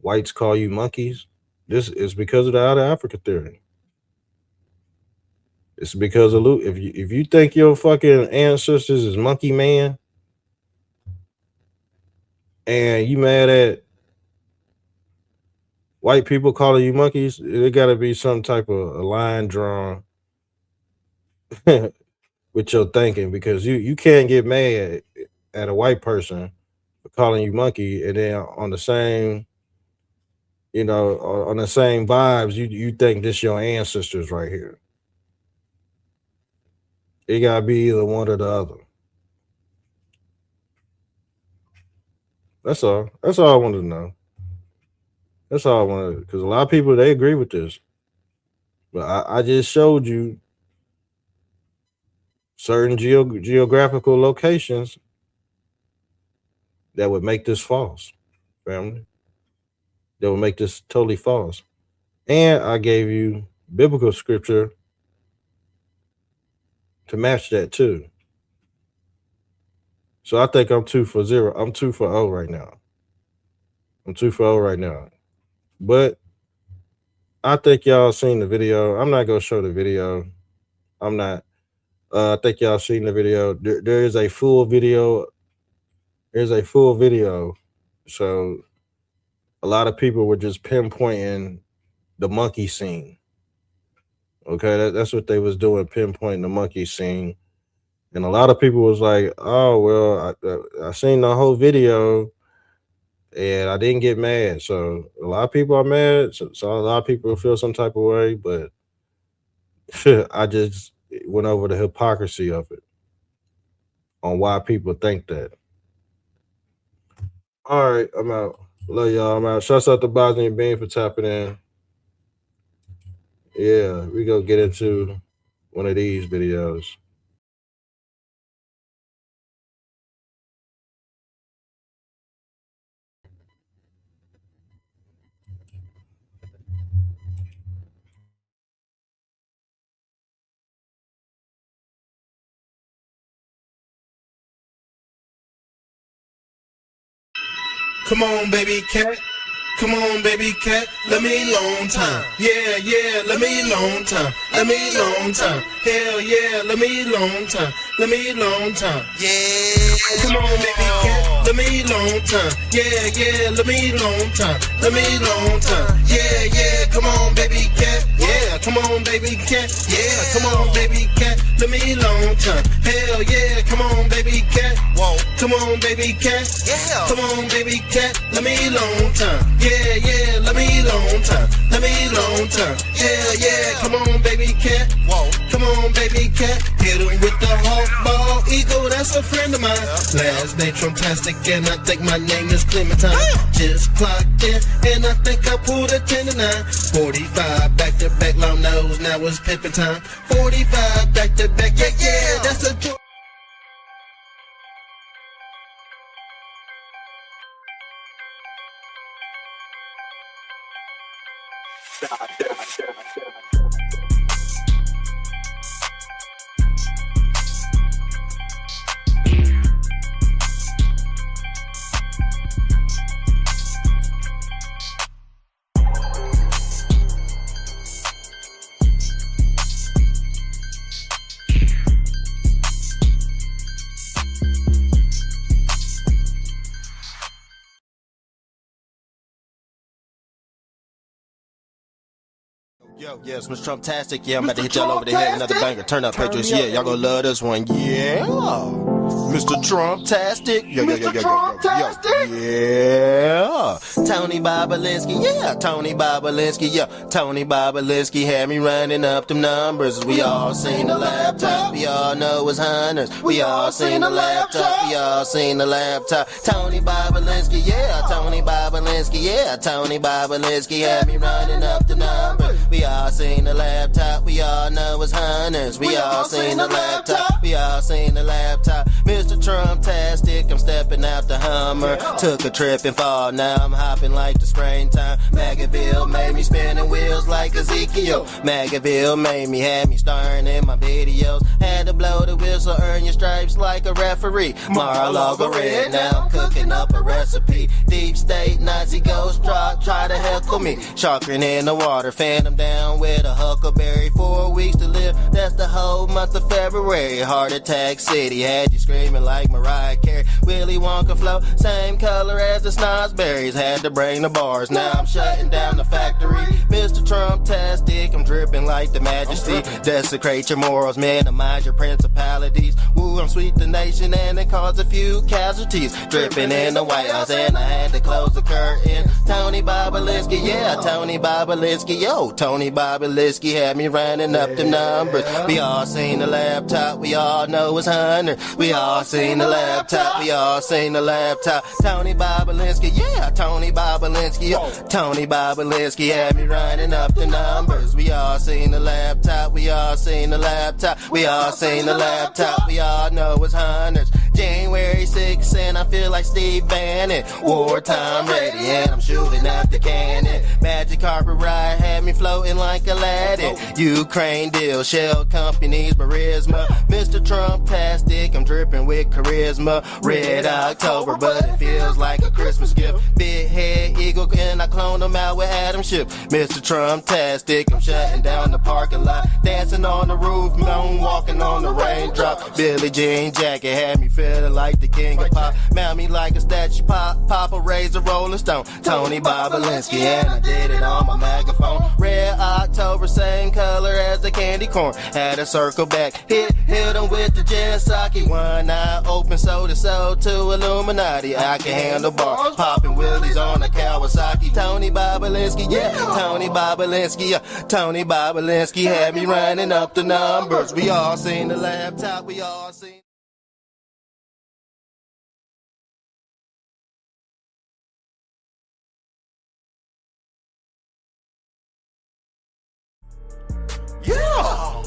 whites call you monkeys, this is because of the out of Africa theory. It's because of Luke. If you think your fucking ancestors is monkey man, and you mad at white people calling you monkeys, there got to be some type of a line drawn with your thinking, because you can't get mad at a white person for calling you monkey, and then on the same on the same vibes you think this your ancestors right here. It gotta be either one or the other. That's all I wanted to know. That's all I wanted, because a lot of people, they agree with this, but I just showed you certain geographical locations that would make this false, family. that would make this totally false. And I gave you biblical scripture to match that too. So I think I'm 2 for 0. I'm 2 for 0 right now. I'm 2 for 0 right now. But I think y'all seen the video. I'm not gonna show the video. I'm not. I think y'all seen the video. There is a full video. There's a full video. So a lot of people were just pinpointing the monkey scene. Okay, that's what they was doing, pinpointing the monkey scene. And a lot of people was like, oh, well, I seen the whole video and I didn't get mad. So a lot of people are mad. So a lot of people feel some type of way, but I just went over the hypocrisy of it on why people think that. All right, I'm out. Love y'all. I'm out. Shouts out to Bosnian Bean for tapping in. Yeah, we go get into one of these videos. Come on, baby cat. Come on, baby cat. Let me long time. Yeah, yeah, let me long time. Let me long time. Hell yeah, let me long time. Let me long time. Yeah. Come on, baby cat. Let me long time. Yeah, yeah, let me long time. Let me long time. Yeah, yeah, come on, baby cat. Yeah, come on, baby cat. Yeah, come on, baby cat. Let me long time. Hell yeah, come on, baby cat. Whoa, come on, baby cat. Yeah, come on, baby cat. Let me long time. Yeah, yeah, let me long time. Let me long time. Yeah, yeah, come on, baby cat. Whoa, come on, baby cat. Hit him with the hawk ball eagle. That's a friend of mine. Last name Trumptastic, and I think my name is Clementine. Just clocked in, and I think I pulled a 10 to 9. 45 back to back, long nose. Now it's pippin' time. 45 back to back. Yeah, yeah, that's a joke. Yo, yeah, it's Mr. Trumptastic. Yeah, I'm about to hit y'all over the head. Another banger. Turn up, Patriots. Yeah, y'all gonna love this one. Yeah. Mr. Trumptastic. Yo. Yeah. Tony Bobolinsky. Yeah, Tony Bobolinsky. Yeah, Tony Bobolinsky had me running up them numbers. We all seen the laptop. We all know it's hunters. We all seen the laptop. We all seen the laptop. Tony Bobolinsky. Yeah, Tony Bobolinsky. Yeah, Tony Bobolinsky had me running up the numbers. We all seen the laptop. We all know it's hunters. We all seen the laptop. We all seen the laptop. Mr. Trumptastic, I'm stepping out the Hummer. Took a trip and fall, now I'm hopping like the springtime. Magaville made me spinning wheels like Ezekiel. Magaville made me, had me starring in my videos. Had to blow the whistle, earn your stripes like a referee. Mar-a-Lago red, now I'm cooking up a recipe. Deep state, Nazi ghost truck, try to heckle me. Sharking in the water, phantom down with a huckleberry. 4 weeks to live, that's the whole month of February. Heart attack city, had you screaming like Mariah Carey. Willy Wonka flow, same color as the snozberries. Had to bring the bars, now I'm shutting down the factory. Mr. Trumptastic, I'm dripping like the majesty. Desecrate your morals, minimize your principalities. Woo, I'm sweep the nation and it caused a few casualties. Dripping in the White House and I had to close the curtain. Tony Bobolinsky, yeah, Tony Bobolinsky. Yo, Tony Bobolinsky had me running up the numbers. We all seen the laptop, we all know it's Hunter. We all seen the laptop, we all seen the laptop. Tony Bobolinsky, yeah, Tony Bobolinsky. Yo, Tony Bobolinsky had me running up the numbers. We all seen the laptop, we all seen the laptop. We all seen the laptop, we all know it's Hunters. January 6th, and I feel like Steve Bannon. Wartime ready, and I'm shooting out the cannon. Magic carpet ride had me floating like Aladdin. Ukraine deal, shell companies, Barisma. Mr. Trump-tastic, I'm dripping with charisma. Red October, but it feels like a Christmas gift. Big head eagle, and I cloned him out with Adam Schiff. Mr. Trump-tastic, I'm shutting down the parking lot. Dancing on the roof, walking on the raindrop. Billie Jean jacket had me feeling like the king of pop. Mount me like a statue, Papa raised a Rolling Stone. Tony Bobolinsky, and I did it on my megaphone. Red October, same color as the candy corn. Had to circle back, hit him with the Jensaki. One eye open, sold to Illuminati. I can handle bars, popping wheelies on a Kawasaki. Tony Bobolinsky, yeah, Tony Bobolinsky, Tony Bobolinsky had me running up the numbers. We all seen the laptop, we all seen. Yeah!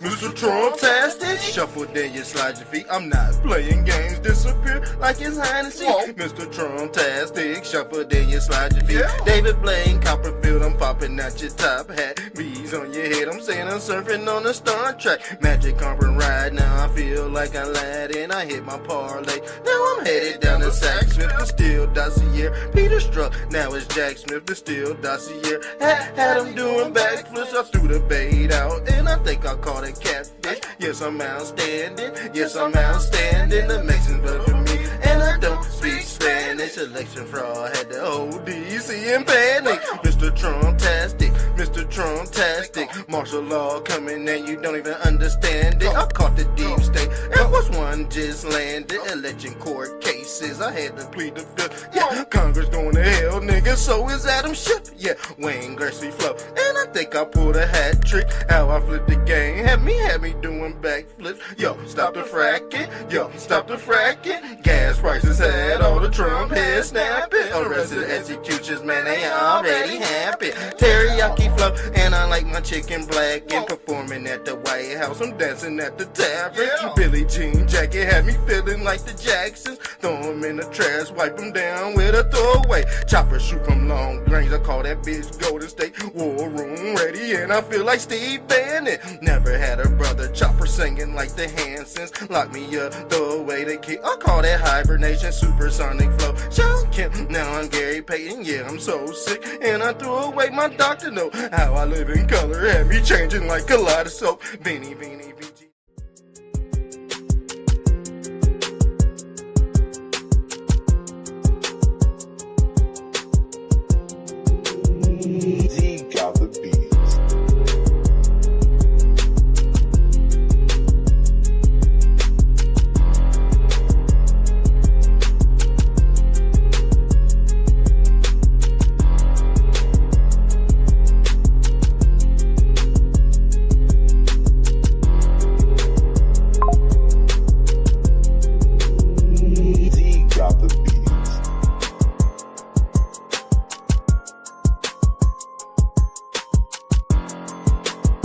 Mr. Trump-tastic, shuffle then you slide your feet. I'm not playing games, disappear like it's Hennessy. Mr. Trump-tastic, shuffle then you slide your feet. David Blaine, Copperfield, I'm popping out your top hat. Bees on your head, I'm saying I'm surfing on a Star Trek. Magic carpet ride, now I feel like Aladdin. I hit my parlay, now I'm headed down to Sack Smith. The Steel Dossier, Peter Struck, now it's Jack Smith. The Steel Dossier, had him doing backflips. I threw the bait out, and I think I caught it catfish. Yes, I'm outstanding. Yes, I'm outstanding. The Mexicans vote for me, and I don't speak Spanish. Election fraud had the whole DC in panic. Mr. Trump-tastic, Mr. Trump-tastic. Martial law coming, and you don't even understand it. I caught the deep state, and what's one just landed? Election court cases, I had to plead the fifth. Yeah, Congress going to hell, nigga. So is Adam Schiff. Yeah, Wayne Gretzky flow, and I think I pulled a hat trick. How I flipped the game, had me doing backflips. Yo, stop the fracking. Yo, stop the fracking. Gas prices had all the Trump heads snapping. Arrested executions, man, they already happy. Teriyaki flow, and I like my chicken black. And performing at the White House, I'm dancing at the tavern. Billie Jean jacket had me feeling like the Jacksons. Throw them in the trash, wipe them down with a throwaway. Chopper shoot from long range, I call that bitch Golden State. War room ready, and I feel like Steve Bannon. Never had a brother chopper singing like the Hansons. Lock me up, throw away the key. I call that hibernation, supersonic flow. Sean Kemp, now I'm Gary Payton. Yeah, I'm so sick, and I threw away my doctor note. How I live in color had me changing like kaleidoscope. Beanie, beanie, beanie.